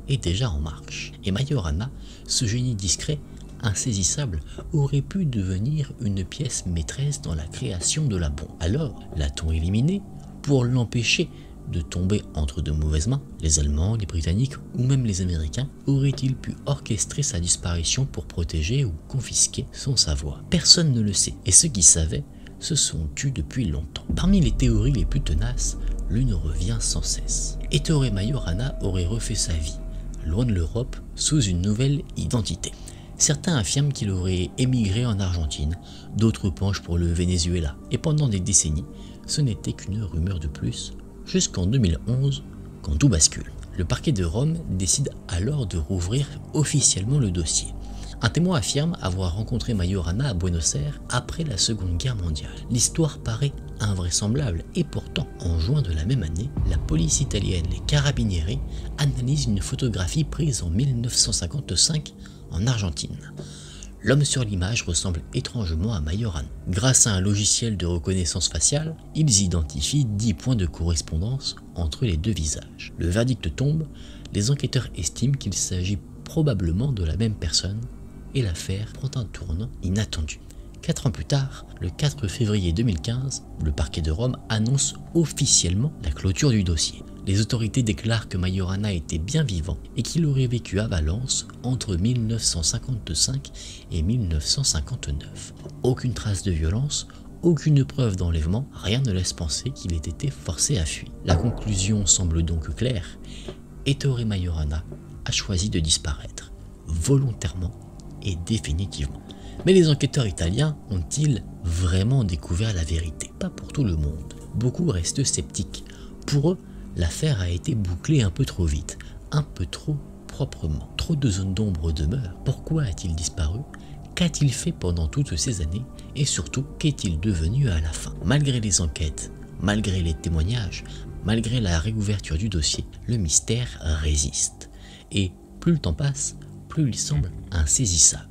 [SPEAKER 1] est déjà en marche. Et Majorana, ce génie discret, insaisissable, aurait pu devenir une pièce maîtresse dans la création de la bombe. Alors, l'a-t-on éliminé pour l'empêcher de tomber entre de mauvaises mains? Les Allemands, les Britanniques ou même les Américains auraient-ils pu orchestrer sa disparition pour protéger ou confisquer son savoir? Personne ne le sait, et ceux qui savaient se sont tus depuis longtemps. Parmi les théories les plus tenaces, l'une revient sans cesse. Ettore Majorana aurait refait sa vie, loin de l'Europe, sous une nouvelle identité. Certains affirment qu'il aurait émigré en Argentine, d'autres penchent pour le Venezuela. Et pendant des décennies, ce n'était qu'une rumeur de plus, jusqu'en 2011, quand tout bascule. Le parquet de Rome décide alors de rouvrir officiellement le dossier. Un témoin affirme avoir rencontré Majorana à Buenos Aires après la Seconde Guerre mondiale. L'histoire paraît invraisemblable et pourtant, en juin de la même année, la police italienne, les Carabinieri, analyse une photographie prise en 1955 en Argentine. L'homme sur l'image ressemble étrangement à Majorana. Grâce à un logiciel de reconnaissance faciale, ils identifient 10 points de correspondance entre les deux visages. Le verdict tombe, les enquêteurs estiment qu'il s'agit probablement de la même personne et l'affaire prend un tournant inattendu. 4 ans plus tard, le 4 février 2015, le parquet de Rome annonce officiellement la clôture du dossier. Les autorités déclarent que Majorana était bien vivant et qu'il aurait vécu à Valence entre 1955 et 1959. Aucune trace de violence, aucune preuve d'enlèvement, rien ne laisse penser qu'il ait été forcé à fuir. La conclusion semble donc claire. Ettore Majorana a choisi de disparaître, volontairement et définitivement. Mais les enquêteurs italiens ont-ils vraiment découvert la vérité? Pas pour tout le monde. Beaucoup restent sceptiques. Pour eux, l'affaire a été bouclée un peu trop vite, un peu trop proprement. Trop de zones d'ombre demeurent. Pourquoi a-t-il disparu? Qu'a-t-il fait pendant toutes ces années? Et surtout, qu'est-il devenu à la fin? Malgré les enquêtes, malgré les témoignages, malgré la réouverture du dossier, le mystère résiste. Et plus le temps passe, plus il semble insaisissable.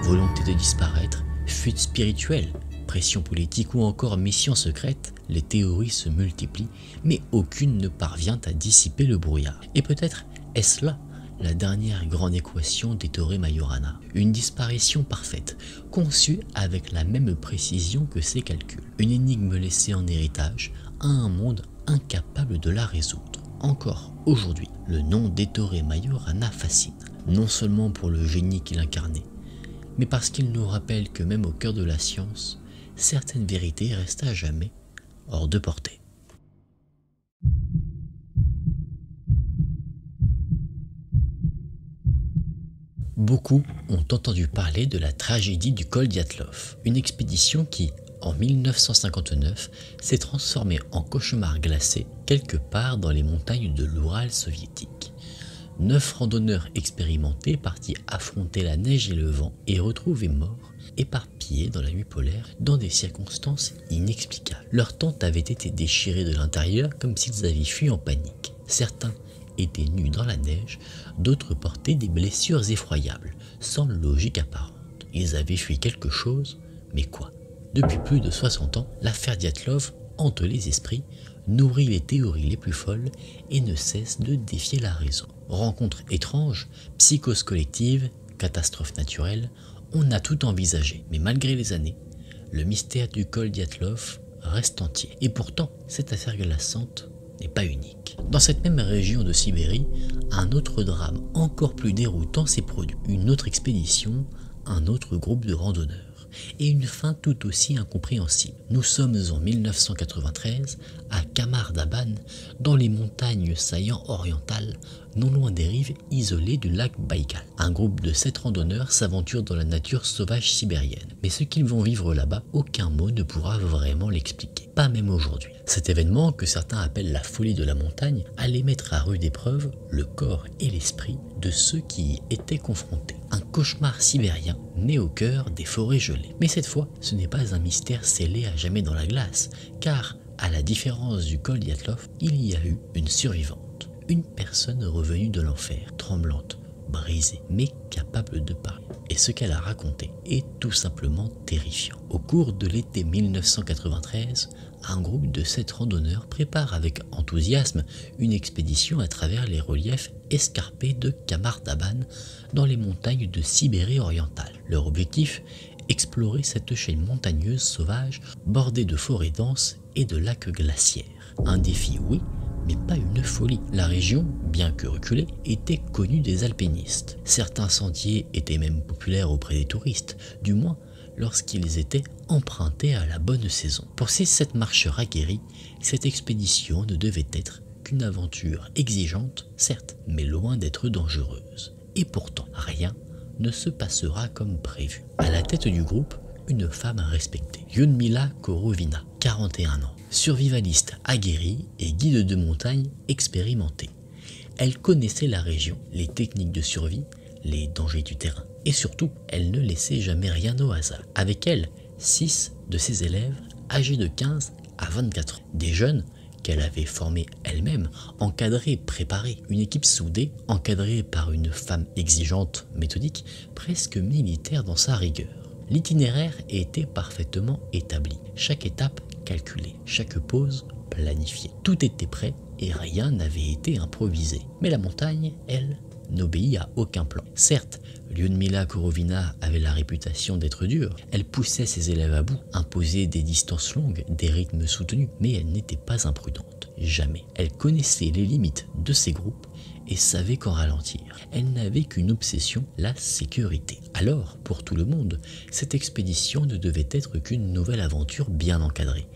[SPEAKER 1] Volonté de disparaître, fuite spirituelle, pression politique ou encore mission secrète, les théories se multiplient, mais aucune ne parvient à dissiper le brouillard. Et peut-être est-ce là la dernière grande équation d'Ettore Majorana, une disparition parfaite, conçue avec la même précision que ses calculs, une énigme laissée en héritage à un monde incapable de la résoudre. Encore aujourd'hui, le nom d'Ettore Majorana fascine, non seulement pour le génie qu'il incarnait, mais parce qu'il nous rappelle que même au cœur de la science, certaines vérités restent à jamais hors de portée. Beaucoup ont entendu parler de la tragédie du col Dyatlov, une expédition qui, en 1959, s'est transformée en cauchemar glacé quelque part dans les montagnes de l'Oural soviétique. 9 randonneurs expérimentés partis affronter la neige et le vent et retrouvés morts, éparpillés dans la nuit polaire dans des circonstances inexplicables. Leurs tentes avaient été déchirées de l'intérieur comme s'ils avaient fui en panique. Certains étaient nus dans la neige, d'autres portaient des blessures effroyables, sans logique apparente. Ils avaient fui quelque chose, mais quoi? Depuis plus de 60 ans, l'affaire Dyatlov hante les esprits, nourrit les théories les plus folles et ne cesse de défier la raison. Rencontres étranges, psychoses collectives, catastrophes naturelles, on a tout envisagé, mais malgré les années, le mystère du col Dyatlov reste entier. Et pourtant, cette affaire glaçante n'est pas unique. Dans cette même région de Sibérie, un autre drame encore plus déroutant s'est produit. Une autre expédition, un autre groupe de randonneurs, et une fin tout aussi incompréhensible. Nous sommes en 1993 à Kamar-Daban, dans les montagnes saillant orientales, non loin des rives isolées du lac Baïkal. Un groupe de 7 randonneurs s'aventure dans la nature sauvage sibérienne. Mais ce qu'ils vont vivre là-bas, aucun mot ne pourra vraiment l'expliquer. Pas même aujourd'hui. Cet événement, que certains appellent la folie de la montagne, allait mettre à rude épreuve le corps et l'esprit de ceux qui y étaient confrontés. Un cauchemar sibérien né au cœur des forêts gelées. Mais cette fois, ce n'est pas un mystère scellé à jamais dans la glace, car, à la différence du col Dyatlov, il y a eu une survivante. Une personne revenue de l'enfer, tremblante, brisée, mais capable de parler. Et ce qu'elle a raconté est tout simplement terrifiant. Au cours de l'été 1993, un groupe de 7 randonneurs prépare avec enthousiasme une expédition à travers les reliefs escarpés de Kamar-Daban dans les montagnes de Sibérie orientale. Leur objectif, explorer cette chaîne montagneuse sauvage bordée de forêts denses et de lacs glaciaires. Un défi, oui, mais pas une folie. La région, bien que reculée, était connue des alpinistes. Certains sentiers étaient même populaires auprès des touristes, du moins lorsqu'ils étaient empruntés à la bonne saison. Pour ces 7 marcheurs aguerris, cette expédition ne devait être qu'une aventure exigeante, certes, mais loin d'être dangereuse. Et pourtant, rien ne se passera comme prévu. À la tête du groupe, une femme respectée, Lyudmila Korovina, 41 ans, survivaliste aguerrie et guide de montagne expérimentée. Elle connaissait la région, les techniques de survie, les dangers du terrain. Et surtout, elle ne laissait jamais rien au hasard. Avec elle, 6 de ses élèves âgés de 15 à 24 ans. Des jeunes qu'elle avait formés elle-même, encadrés, préparés. Une équipe soudée, encadrée par une femme exigeante, méthodique, presque militaire dans sa rigueur. L'itinéraire était parfaitement établi, chaque étape calculée, chaque pause planifiée. Tout était prêt et rien n'avait été improvisé. Mais la montagne, elle, n'obéit à aucun plan. Certes, Lyudmila Korovina avait la réputation d'être dure. Elle poussait ses élèves à bout, imposait des distances longues, des rythmes soutenus, mais elle n'était pas imprudente. Jamais. Elle connaissait les limites de ses groupes et savait qu'en ralentir. Elle n'avait qu'une obsession, la sécurité. Alors, pour tout le monde, cette expédition ne devait être qu'une nouvelle aventure bien encadrée.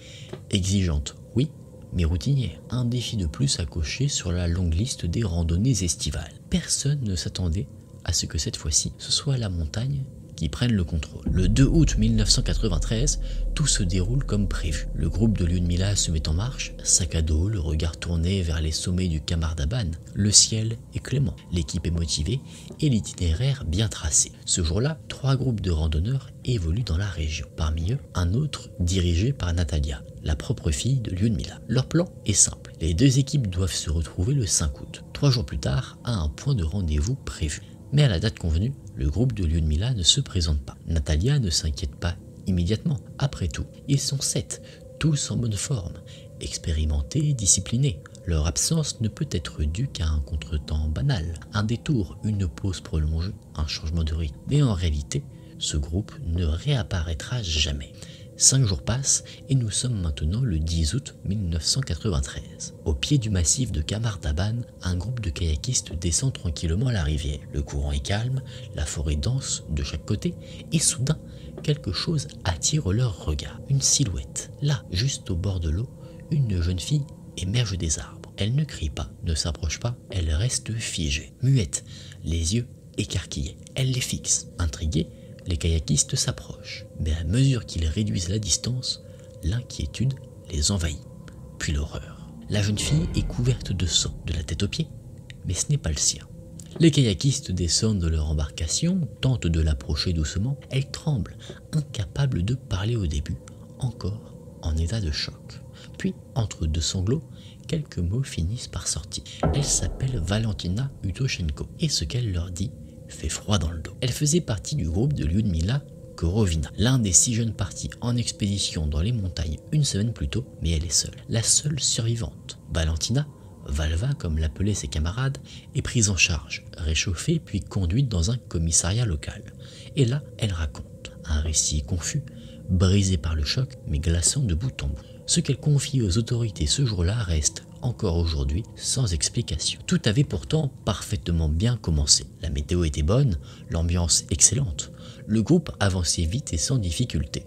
[SPEAKER 1] Exigeante, oui, mais routinière. Un défi de plus à cocher sur la longue liste des randonnées estivales. Personne ne s'attendait à ce que cette fois-ci, ce soit la montagne qui qui prennent le contrôle. Le 2 août 1993, tout se déroule comme prévu. Le groupe de Lyudmila se met en marche, sac à dos, le regard tourné vers les sommets du Kamardaban. Le ciel est clément, l'équipe est motivée et l'itinéraire bien tracé. Ce jour-là, 3 groupes de randonneurs évoluent dans la région. Parmi eux, un autre dirigé par Natalia, la propre fille de Lyudmila. Leur plan est simple. Les 2 équipes doivent se retrouver le 5 août, 3 jours plus tard, à un point de rendez-vous prévu. Mais à la date convenue, le groupe de Lyudmila ne se présente pas. Natalia ne s'inquiète pas immédiatement. Après tout, ils sont 7, tous en bonne forme, expérimentés et disciplinés. Leur absence ne peut être due qu'à un contretemps banal, un détour, une pause prolongée, un changement de rythme. Mais en réalité, ce groupe ne réapparaîtra jamais. 5 jours passent et nous sommes maintenant le 10 août 1993. Au pied du massif de Kamardaban, un groupe de kayakistes descend tranquillement la rivière. Le courant est calme, la forêt dense de chaque côté et soudain, quelque chose attire leur regard. Une silhouette. Là, juste au bord de l'eau, une jeune fille émerge des arbres. Elle ne crie pas, ne s'approche pas, elle reste figée, muette, les yeux écarquillés. Elle les fixe. Intriguée, les kayakistes s'approchent, mais à mesure qu'ils réduisent la distance, l'inquiétude les envahit, puis l'horreur. La jeune fille est couverte de sang, de la tête aux pieds, mais ce n'est pas le sien. Les kayakistes descendent de leur embarcation, tentent de l'approcher doucement, elle tremble, incapable de parler au début, encore en état de choc. Puis, entre 2 sanglots, quelques mots finissent par sortir. Elle s'appelle Valentina Utoshenko, et ce qu'elle leur dit fait froid dans le dos. Elle faisait partie du groupe de Lyudmila Korovina, l'un des 6 jeunes partis en expédition dans les montagnes une semaine plus tôt, mais elle est seule, la seule survivante. Valentina, Valva comme l'appelaient ses camarades, est prise en charge, réchauffée puis conduite dans un commissariat local. Et là, elle raconte un récit confus, brisé par le choc, mais glaçant de bout en bout. Ce qu'elle confie aux autorités ce jour-là reste, encore aujourd'hui, sans explication. Tout avait pourtant parfaitement bien commencé. La météo était bonne, l'ambiance excellente. Le groupe avançait vite et sans difficulté.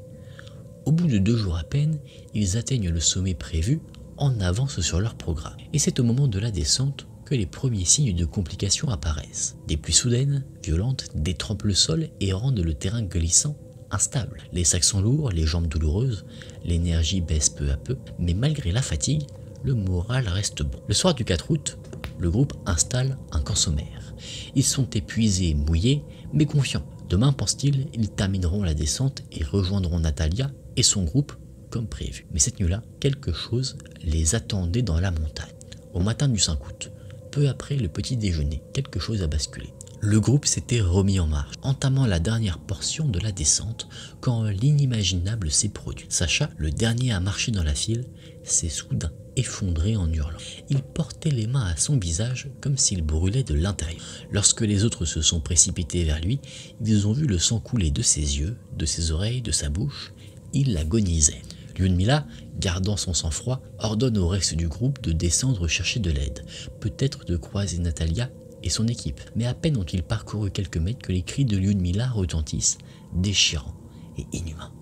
[SPEAKER 1] Au bout de 2 jours à peine, ils atteignent le sommet prévu en avance sur leur programme. Et c'est au moment de la descente que les premiers signes de complications apparaissent. Des pluies soudaines, violentes, détrempent le sol et rendent le terrain glissant, instable. Les sacs sont lourds, les jambes douloureuses, l'énergie baisse peu à peu, mais malgré la fatigue, le moral reste bon. Le soir du 4 août, le groupe installe un camp sommaire. Ils sont épuisés, mouillés, mais confiants. Demain, pense-t-il, ils termineront la descente et rejoindront Natalia et son groupe comme prévu. Mais cette nuit-là, quelque chose les attendait dans la montagne. Au matin du 5 août, peu après le petit déjeuner, quelque chose a basculé. Le groupe s'était remis en marche, entamant la dernière portion de la descente, quand l'inimaginable s'est produit. Sacha, le dernier à marcher dans la file, s'est soudain effondré en hurlant. Il portait les mains à son visage comme s'il brûlait de l'intérieur. Lorsque les autres se sont précipités vers lui, ils ont vu le sang couler de ses yeux, de ses oreilles, de sa bouche. Il agonisait. Lyudmila, gardant son sang-froid, ordonne au reste du groupe de descendre chercher de l'aide, peut-être de croiser Natalia et son équipe. Mais à peine ont-ils parcouru quelques mètres que les cris de Lyudmila retentissent, déchirants et inhumains.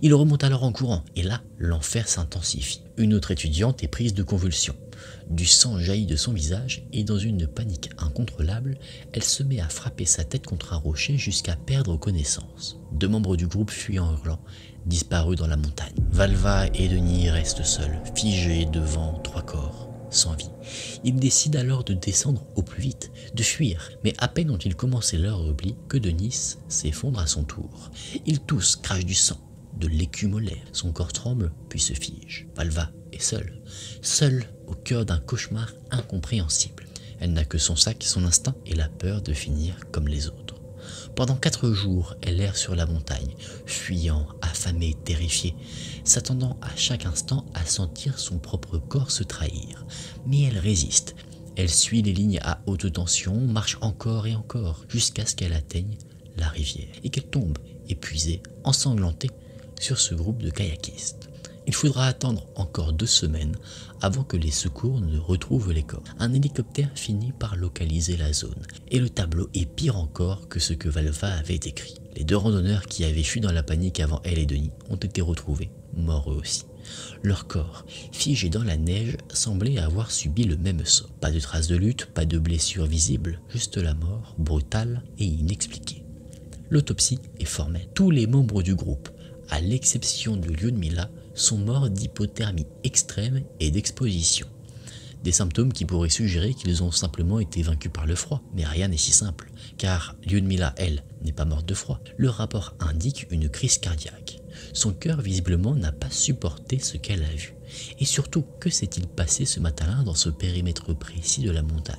[SPEAKER 1] Il remonte alors en courant, et là, l'enfer s'intensifie. Une autre étudiante est prise de convulsions. Du sang jaillit de son visage, et dans une panique incontrôlable, elle se met à frapper sa tête contre un rocher jusqu'à perdre connaissance. 2 membres du groupe fuient en hurlant, disparus dans la montagne. Valva et Denis restent seuls, figés devant 3 corps, sans vie. Ils décident alors de descendre au plus vite, de fuir, mais à peine ont-ils commencé leur repli que Denis s'effondre à son tour. Ils tous crachent du sang, de l'écume aux lèvres. Son corps tremble, puis se fige. Valva est seule au cœur d'un cauchemar incompréhensible. Elle n'a que son sac, son instinct et la peur de finir comme les autres. Pendant 4 jours, elle erre sur la montagne, fuyant, affamée, terrifiée, s'attendant à chaque instant à sentir son propre corps se trahir. Mais elle résiste. Elle suit les lignes à haute tension, marche encore et encore, jusqu'à ce qu'elle atteigne la rivière et qu'elle tombe, épuisée, ensanglantée, sur ce groupe de kayakistes. Il faudra attendre encore 2 semaines avant que les secours ne retrouvent les corps. Un hélicoptère finit par localiser la zone, et le tableau est pire encore que ce que Valva avait décrit. Les 2 randonneurs qui avaient fui dans la panique avant elle et Denis ont été retrouvés, morts eux aussi. Leurs corps, figés dans la neige, semblaient avoir subi le même sort. Pas de traces de lutte, pas de blessures visibles, juste la mort, brutale et inexpliquée. L'autopsie est formelle. Tous les membres du groupe, à l'exception de Lyudmila, sont morts d'hypothermie extrême et d'exposition. Des symptômes qui pourraient suggérer qu'ils ont simplement été vaincus par le froid. Mais rien n'est si simple, car Lyudmila, elle, n'est pas morte de froid. Le rapport indique une crise cardiaque. Son cœur, visiblement, n'a pas supporté ce qu'elle a vu. Et surtout, que s'est-il passé ce matin-là dans ce périmètre précis de la montagne?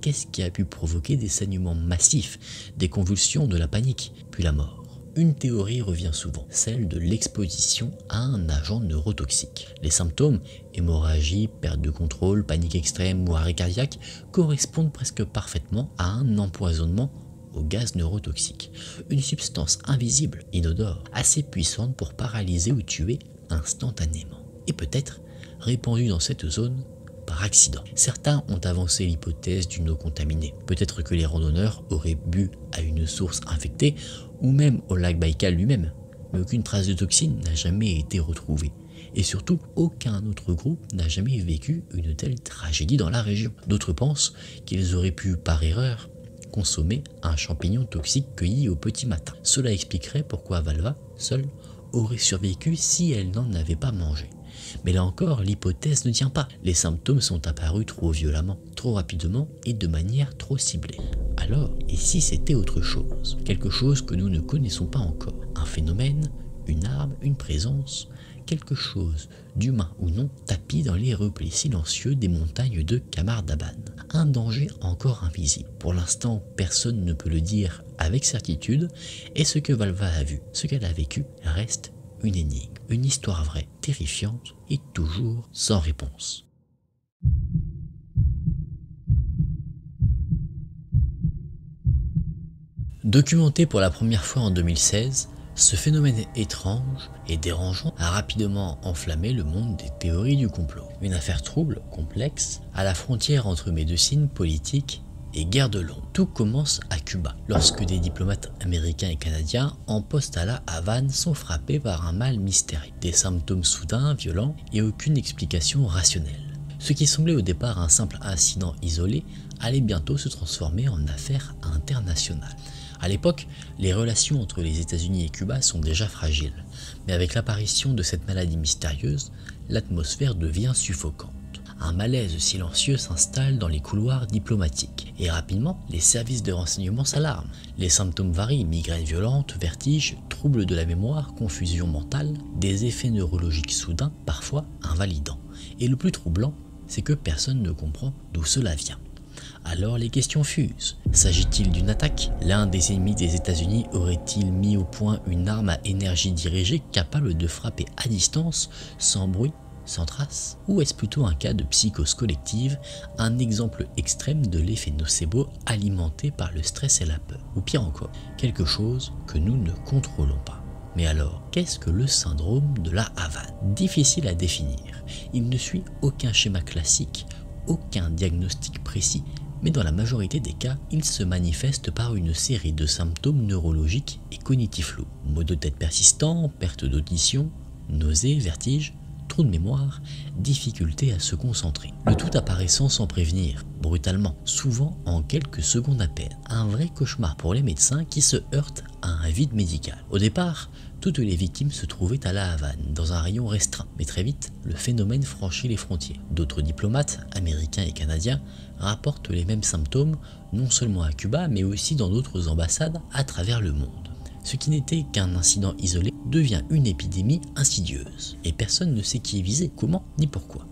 [SPEAKER 1] Qu'est-ce qui a pu provoquer des saignements massifs, des convulsions, de la panique, puis la mort? Une théorie revient souvent, celle de l'exposition à un agent neurotoxique. Les symptômes, hémorragie, perte de contrôle, panique extrême ou arrêt cardiaque, correspondent presque parfaitement à un empoisonnement au gaz neurotoxique. Une substance invisible, inodore, assez puissante pour paralyser ou tuer instantanément. Et peut-être répandue dans cette zone par accident. Certains ont avancé l'hypothèse d'une eau contaminée. Peut-être que les randonneurs auraient bu à une source infectée ou même au lac Baïkal lui-même. Mais aucune trace de toxine n'a jamais été retrouvée. Et surtout, aucun autre groupe n'a jamais vécu une telle tragédie dans la région. D'autres pensent qu'ils auraient pu, par erreur, consommer un champignon toxique cueilli au petit matin. Cela expliquerait pourquoi Valva, seule, aurait survécu si elle n'en avait pas mangé. Mais là encore, l'hypothèse ne tient pas. Les symptômes sont apparus trop violemment, trop rapidement et de manière trop ciblée. Alors, et si c'était autre chose? Quelque chose que nous ne connaissons pas encore. Un phénomène, une arme, une présence, quelque chose, d'humain ou non, tapis dans les replis silencieux des montagnes de Kamar-Daban. Un danger encore invisible. Pour l'instant, personne ne peut le dire avec certitude, et ce que Valva a vu, ce qu'elle a vécu, reste une énigme, une histoire vraie, terrifiante et toujours sans réponse. Documenté pour la première fois en 2016, ce phénomène étrange et dérangeant a rapidement enflammé le monde des théories du complot. Une affaire trouble, complexe, à la frontière entre médecine, politique et guerre de l'ombre. Tout commence à Cuba, lorsque des diplomates américains et canadiens en poste à la Havane sont frappés par un mal mystérieux. Des symptômes soudains, violents et aucune explication rationnelle. Ce qui semblait au départ un simple incident isolé allait bientôt se transformer en affaire internationale. À l'époque, les relations entre les États-Unis et Cuba sont déjà fragiles, mais avec l'apparition de cette maladie mystérieuse, l'atmosphère devient suffocante. Un malaise silencieux s'installe dans les couloirs diplomatiques, et rapidement, les services de renseignement s'alarment. Les symptômes varient, migraines violentes, vertiges, troubles de la mémoire, confusion mentale, des effets neurologiques soudains, parfois invalidants. Et le plus troublant, c'est que personne ne comprend d'où cela vient. Alors les questions fusent. S'agit-il d'une attaque? L'un des ennemis des États-Unis aurait-il mis au point une arme à énergie dirigée capable de frapper à distance, sans bruit, sans trace? Ou est-ce plutôt un cas de psychose collective, un exemple extrême de l'effet nocebo alimenté par le stress et la peur? Ou pire encore, quelque chose que nous ne contrôlons pas. Mais alors, qu'est-ce que le syndrome de la Havane? Difficile à définir. Il ne suit aucun schéma classique, aucun diagnostic précis, mais dans la majorité des cas, il se manifeste par une série de symptômes neurologiques et cognitifs lourds. Maux de tête persistants, perte d'audition, nausées, vertiges, trous de mémoire, difficulté à se concentrer. Le tout apparaissant sans prévenir, brutalement, souvent en quelques secondes à peine. Un vrai cauchemar pour les médecins qui se heurtent à un vide médical. Au départ, toutes les victimes se trouvaient à la Havane, dans un rayon restreint, mais très vite, le phénomène franchit les frontières. D'autres diplomates, américains et canadiens, rapportent les mêmes symptômes, non seulement à Cuba, mais aussi dans d'autres ambassades à travers le monde. Ce qui n'était qu'un incident isolé devient une épidémie insidieuse, et personne ne sait qui est visé, comment ni pourquoi.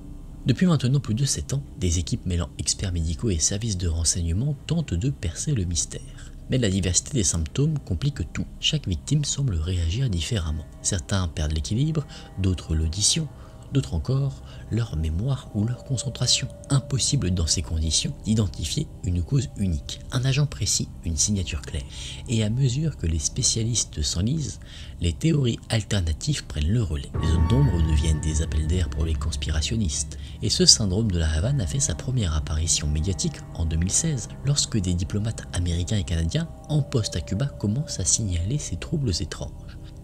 [SPEAKER 1] Depuis maintenant plus de 7 ans, des équipes mêlant experts médicaux et services de renseignement tentent de percer le mystère. Mais la diversité des symptômes complique tout. Chaque victime semble réagir différemment. Certains perdent l'équilibre, d'autres l'audition, d'autres encore leur mémoire ou leur concentration. Impossible dans ces conditions d'identifier une cause unique, un agent précis, une signature claire. Et à mesure que les spécialistes s'enlisent, les théories alternatives prennent le relais. Les zones d'ombre deviennent des appels d'air pour les conspirationnistes. Et ce syndrome de la Havane a fait sa première apparition médiatique en 2016, lorsque des diplomates américains et canadiens en poste à Cuba commencent à signaler ces troubles étranges.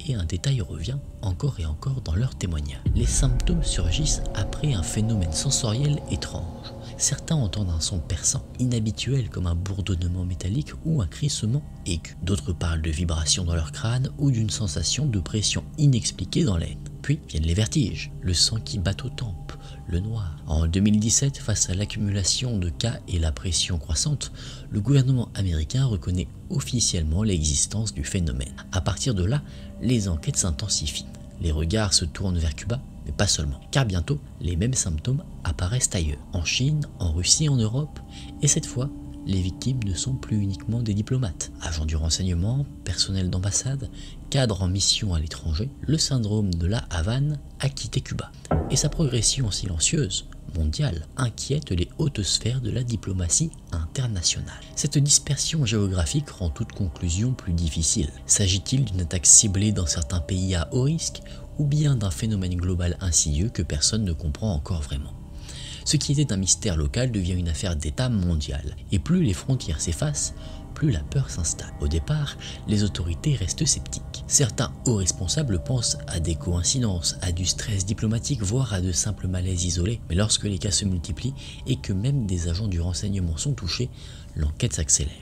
[SPEAKER 1] Et un détail revient encore et encore dans leurs témoignages. Les symptômes surgissent après un phénomène sensoriel étrange. Certains entendent un son perçant, inhabituel comme un bourdonnement métallique ou un crissement aigu. D'autres parlent de vibrations dans leur crâne ou d'une sensation de pression inexpliquée dans l'aine. Puis viennent les vertiges, le sang qui bat aux tempes, le noir. En 2017, face à l'accumulation de cas et la pression croissante, le gouvernement américain reconnaît officiellement l'existence du phénomène. À partir de là, les enquêtes s'intensifient. Les regards se tournent vers Cuba, mais pas seulement, car bientôt, les mêmes symptômes apparaissent ailleurs, en Chine, en Russie, en Europe, et cette fois, les victimes ne sont plus uniquement des diplomates. Agents du renseignement, personnel d'ambassade, cadres en mission à l'étranger, le syndrome de la Havane a quitté Cuba. Et sa progression silencieuse, mondiale, inquiète les hautes sphères de la diplomatie internationale. Cette dispersion géographique rend toute conclusion plus difficile. S'agit-il d'une attaque ciblée dans certains pays à haut risque, ou bien d'un phénomène global insidieux que personne ne comprend encore vraiment? Ce qui était un mystère local devient une affaire d'État mondiale, et plus les frontières s'effacent, plus la peur s'installe. Au départ, les autorités restent sceptiques. Certains hauts responsables pensent à des coïncidences, à du stress diplomatique, voire à de simples malaises isolés. Mais lorsque les cas se multiplient et que même des agents du renseignement sont touchés, l'enquête s'accélère.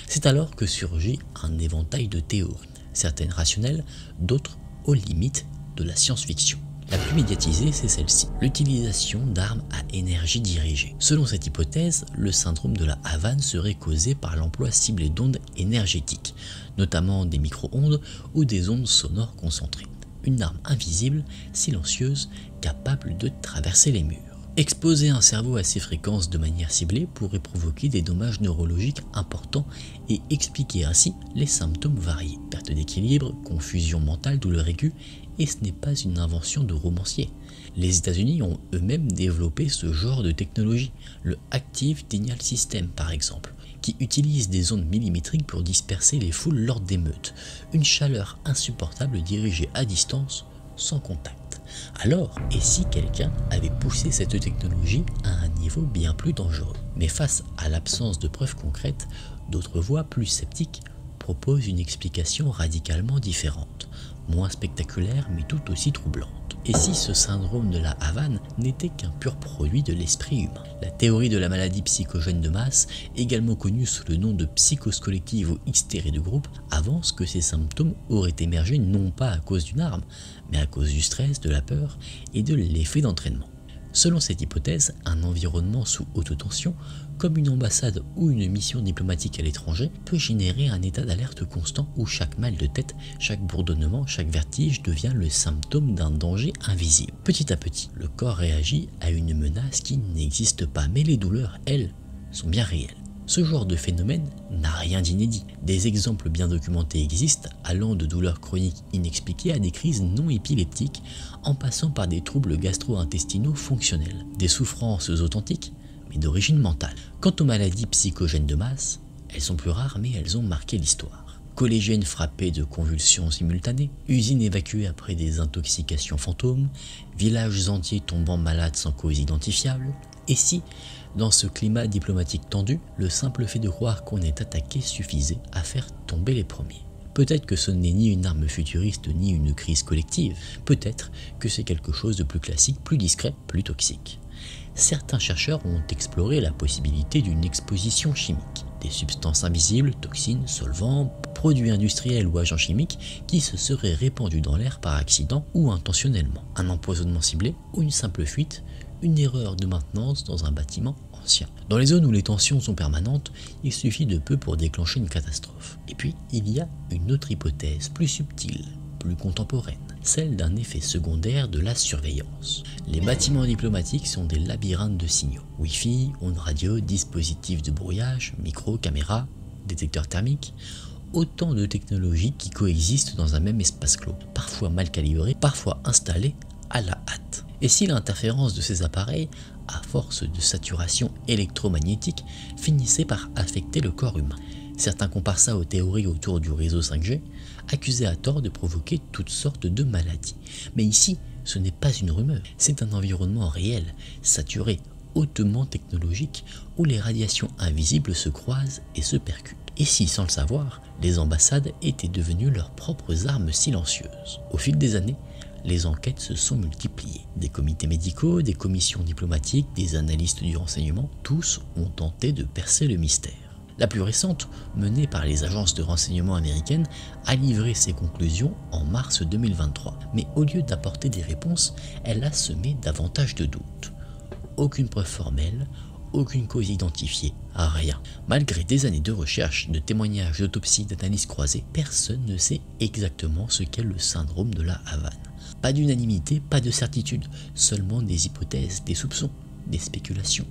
[SPEAKER 1] C'est alors que surgit un éventail de théories, certaines rationnelles, d'autres aux limites de la science-fiction. La plus médiatisée, c'est celle-ci, l'utilisation d'armes à énergie dirigée. Selon cette hypothèse, le syndrome de la Havane serait causé par l'emploi ciblé d'ondes énergétiques, notamment des micro-ondes ou des ondes sonores concentrées. Une arme invisible, silencieuse, capable de traverser les murs. Exposer un cerveau à ces fréquences de manière ciblée pourrait provoquer des dommages neurologiques importants et expliquer ainsi les symptômes variés. Perte d'équilibre, confusion mentale, douleur aiguë, et ce n'est pas une invention de romancier. Les États-Unis ont eux-mêmes développé ce genre de technologie, le Active Denial System par exemple, qui utilise des ondes millimétriques pour disperser les foules lors d'émeutes, une chaleur insupportable dirigée à distance, sans contact. Alors, et si quelqu'un avait poussé cette technologie à un niveau bien plus dangereux? Mais face à l'absence de preuves concrètes, d'autres voix plus sceptiques proposent une explication radicalement différente, moins spectaculaire mais tout aussi troublante. Et si ce syndrome de la Havane n'était qu'un pur produit de l'esprit humain? La théorie de la maladie psychogène de masse, également connue sous le nom de psychose collective ou hystérie de groupe, avance que ces symptômes auraient émergé non pas à cause d'une arme, mais à cause du stress, de la peur et de l'effet d'entraînement. Selon cette hypothèse, un environnement sous haute tension, comme une ambassade ou une mission diplomatique à l'étranger, peut générer un état d'alerte constant où chaque mal de tête, chaque bourdonnement, chaque vertige devient le symptôme d'un danger invisible. Petit à petit, le corps réagit à une menace qui n'existe pas, mais les douleurs, elles, sont bien réelles. Ce genre de phénomène n'a rien d'inédit. Des exemples bien documentés existent, allant de douleurs chroniques inexpliquées à des crises non épileptiques, en passant par des troubles gastro-intestinaux fonctionnels, des souffrances authentiques, mais d'origine mentale. Quant aux maladies psychogènes de masse, elles sont plus rares mais elles ont marqué l'histoire. Collégiennes frappées de convulsions simultanées, usines évacuées après des intoxications fantômes, villages entiers tombant malades sans cause identifiable. Et si, dans ce climat diplomatique tendu, le simple fait de croire qu'on est attaqué suffisait à faire tomber les premiers? Peut-être que ce n'est ni une arme futuriste ni une crise collective, peut-être que c'est quelque chose de plus classique, plus discret, plus toxique. Certains chercheurs ont exploré la possibilité d'une exposition chimique, des substances invisibles, toxines, solvants, produits industriels ou agents chimiques qui se seraient répandus dans l'air par accident ou intentionnellement, un empoisonnement ciblé ou une simple fuite, une erreur de maintenance dans un bâtiment ancien. Dans les zones où les tensions sont permanentes, il suffit de peu pour déclencher une catastrophe. Et puis, il y a une autre hypothèse, plus subtile, plus contemporaine, celle d'un effet secondaire de la surveillance. Les bâtiments diplomatiques sont des labyrinthes de signaux. Wi-Fi, ondes radio, dispositifs de brouillage, micro, caméra, détecteurs thermiques, autant de technologies qui coexistent dans un même espace clos, parfois mal calibrés, parfois installés à la hâte. Et si l'interférence de ces appareils, à force de saturation électromagnétique, finissait par affecter le corps humain? Certains comparent ça aux théories autour du réseau 5G, accusés à tort de provoquer toutes sortes de maladies. Mais ici, ce n'est pas une rumeur, c'est un environnement réel, saturé, hautement technologique, où les radiations invisibles se croisent et se percutent. Et si, sans le savoir, les ambassades étaient devenues leurs propres armes silencieuses? Au fil des années, les enquêtes se sont multipliées. Des comités médicaux, des commissions diplomatiques, des analystes du renseignement, tous ont tenté de percer le mystère. La plus récente, menée par les agences de renseignement américaines, a livré ses conclusions en mars 2023. Mais au lieu d'apporter des réponses, elle a semé davantage de doutes. Aucune preuve formelle, aucune cause identifiée, rien. Malgré des années de recherche, de témoignages, d'autopsies, d'analyses croisées, personne ne sait exactement ce qu'est le syndrome de la Havane. Pas d'unanimité, pas de certitude, seulement des hypothèses, des soupçons, des spéculations.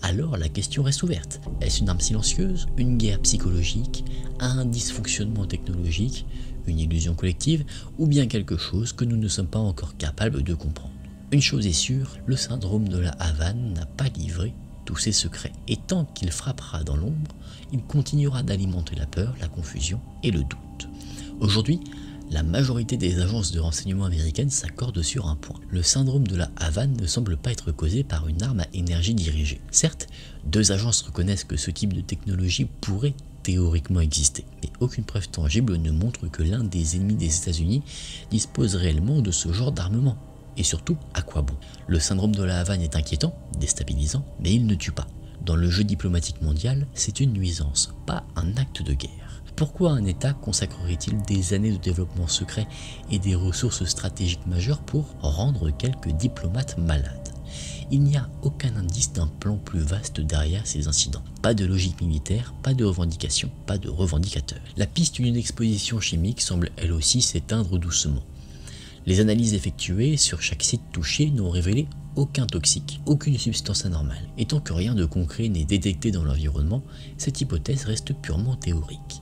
[SPEAKER 1] Alors la question reste ouverte. Est-ce une arme silencieuse, une guerre psychologique, un dysfonctionnement technologique, une illusion collective, ou bien quelque chose que nous ne sommes pas encore capables de comprendre? Une chose est sûre, le syndrome de la Havane n'a pas livré tous ses secrets. Et tant qu'il frappera dans l'ombre, il continuera d'alimenter la peur, la confusion et le doute. Aujourd'hui, la majorité des agences de renseignement américaines s'accordent sur un point. Le syndrome de la Havane ne semble pas être causé par une arme à énergie dirigée. Certes, 2 agences reconnaissent que ce type de technologie pourrait théoriquement exister, mais aucune preuve tangible ne montre que l'un des ennemis des États-Unis dispose réellement de ce genre d'armement. Et surtout, à quoi bon? Le syndrome de la Havane est inquiétant, déstabilisant, mais il ne tue pas. Dans le jeu diplomatique mondial, c'est une nuisance, pas un acte de guerre. Pourquoi un État consacrerait-il des années de développement secret et des ressources stratégiques majeures pour rendre quelques diplomates malades? Il n'y a aucun indice d'un plan plus vaste derrière ces incidents. Pas de logique militaire, pas de revendication, pas de revendicateurs. La piste d'une exposition chimique semble elle aussi s'éteindre doucement. Les analyses effectuées sur chaque site touché n'ont révélé aucun toxique, aucune substance anormale. Et tant que rien de concret n'est détecté dans l'environnement, cette hypothèse reste purement théorique.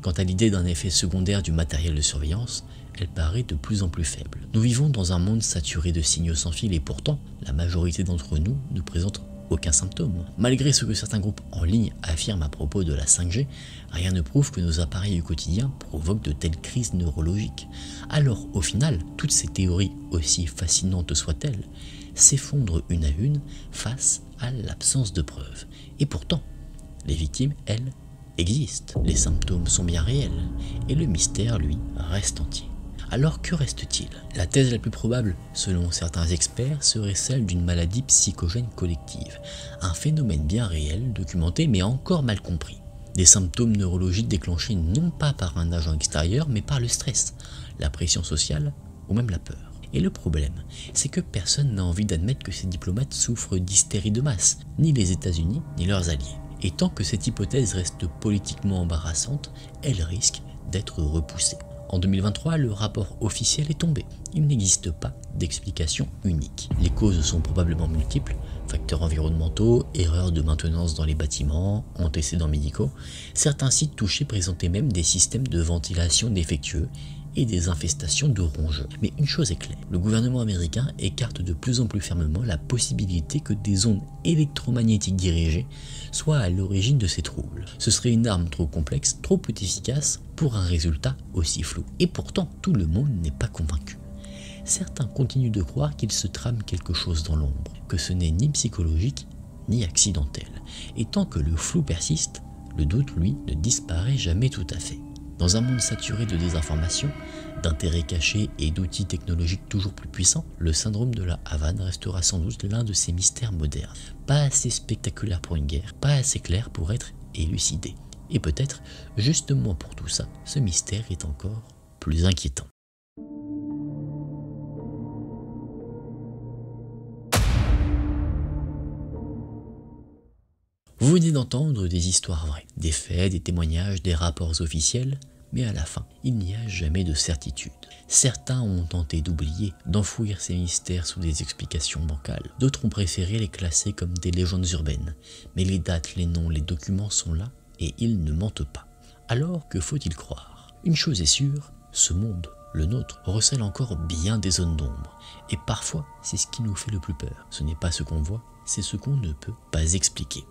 [SPEAKER 1] Quant à l'idée d'un effet secondaire du matériel de surveillance, elle paraît de plus en plus faible. Nous vivons dans un monde saturé de signaux sans fil et pourtant, la majorité d'entre nous ne présente aucun symptôme. Malgré ce que certains groupes en ligne affirment à propos de la 5G, rien ne prouve que nos appareils du quotidien provoquent de telles crises neurologiques. Alors, au final, toutes ces théories, aussi fascinantes soient-elles, s'effondrent une à une face à l'absence de preuves. Et pourtant, les victimes, elles, existent. Les symptômes sont bien réels, et le mystère, lui, reste entier. Alors que reste-t-il? La thèse la plus probable, selon certains experts, serait celle d'une maladie psychogène collective, un phénomène bien réel, documenté mais encore mal compris. Des symptômes neurologiques déclenchés non pas par un agent extérieur, mais par le stress, la pression sociale ou même la peur. Et le problème, c'est que personne n'a envie d'admettre que ces diplomates souffrent d'hystérie de masse, ni les États-Unis, ni leurs alliés. Et tant que cette hypothèse reste politiquement embarrassante, elle risque d'être repoussée. En 2023, le rapport officiel est tombé. Il n'existe pas d'explication unique. Les causes sont probablement multiples, facteurs environnementaux, erreurs de maintenance dans les bâtiments, antécédents médicaux. Certains sites touchés présentaient même des systèmes de ventilation défectueux et des infestations de rongeurs. Mais une chose est claire, le gouvernement américain écarte de plus en plus fermement la possibilité que des ondes électromagnétiques dirigées soient à l'origine de ces troubles. Ce serait une arme trop complexe, trop peu efficace pour un résultat aussi flou. Et pourtant, tout le monde n'est pas convaincu. Certains continuent de croire qu'il se trame quelque chose dans l'ombre, que ce n'est ni psychologique ni accidentel. Et tant que le flou persiste, le doute, lui, ne disparaît jamais tout à fait. Dans un monde saturé de désinformation, d'intérêts cachés et d'outils technologiques toujours plus puissants, le syndrome de la Havane restera sans doute l'un de ces mystères modernes. Pas assez spectaculaire pour une guerre, pas assez clair pour être élucidé. Et peut-être, justement pour tout ça, ce mystère est encore plus inquiétant. Vous venez d'entendre des histoires vraies, des faits, des témoignages, des rapports officiels, mais à la fin, il n'y a jamais de certitude. Certains ont tenté d'oublier, d'enfouir ces mystères sous des explications bancales. D'autres ont préféré les classer comme des légendes urbaines. Mais les dates, les noms, les documents sont là et ils ne mentent pas. Alors que faut-il croire? Une chose est sûre, ce monde, le nôtre, recèle encore bien des zones d'ombre. Et parfois, c'est ce qui nous fait le plus peur. Ce n'est pas ce qu'on voit, c'est ce qu'on ne peut pas expliquer.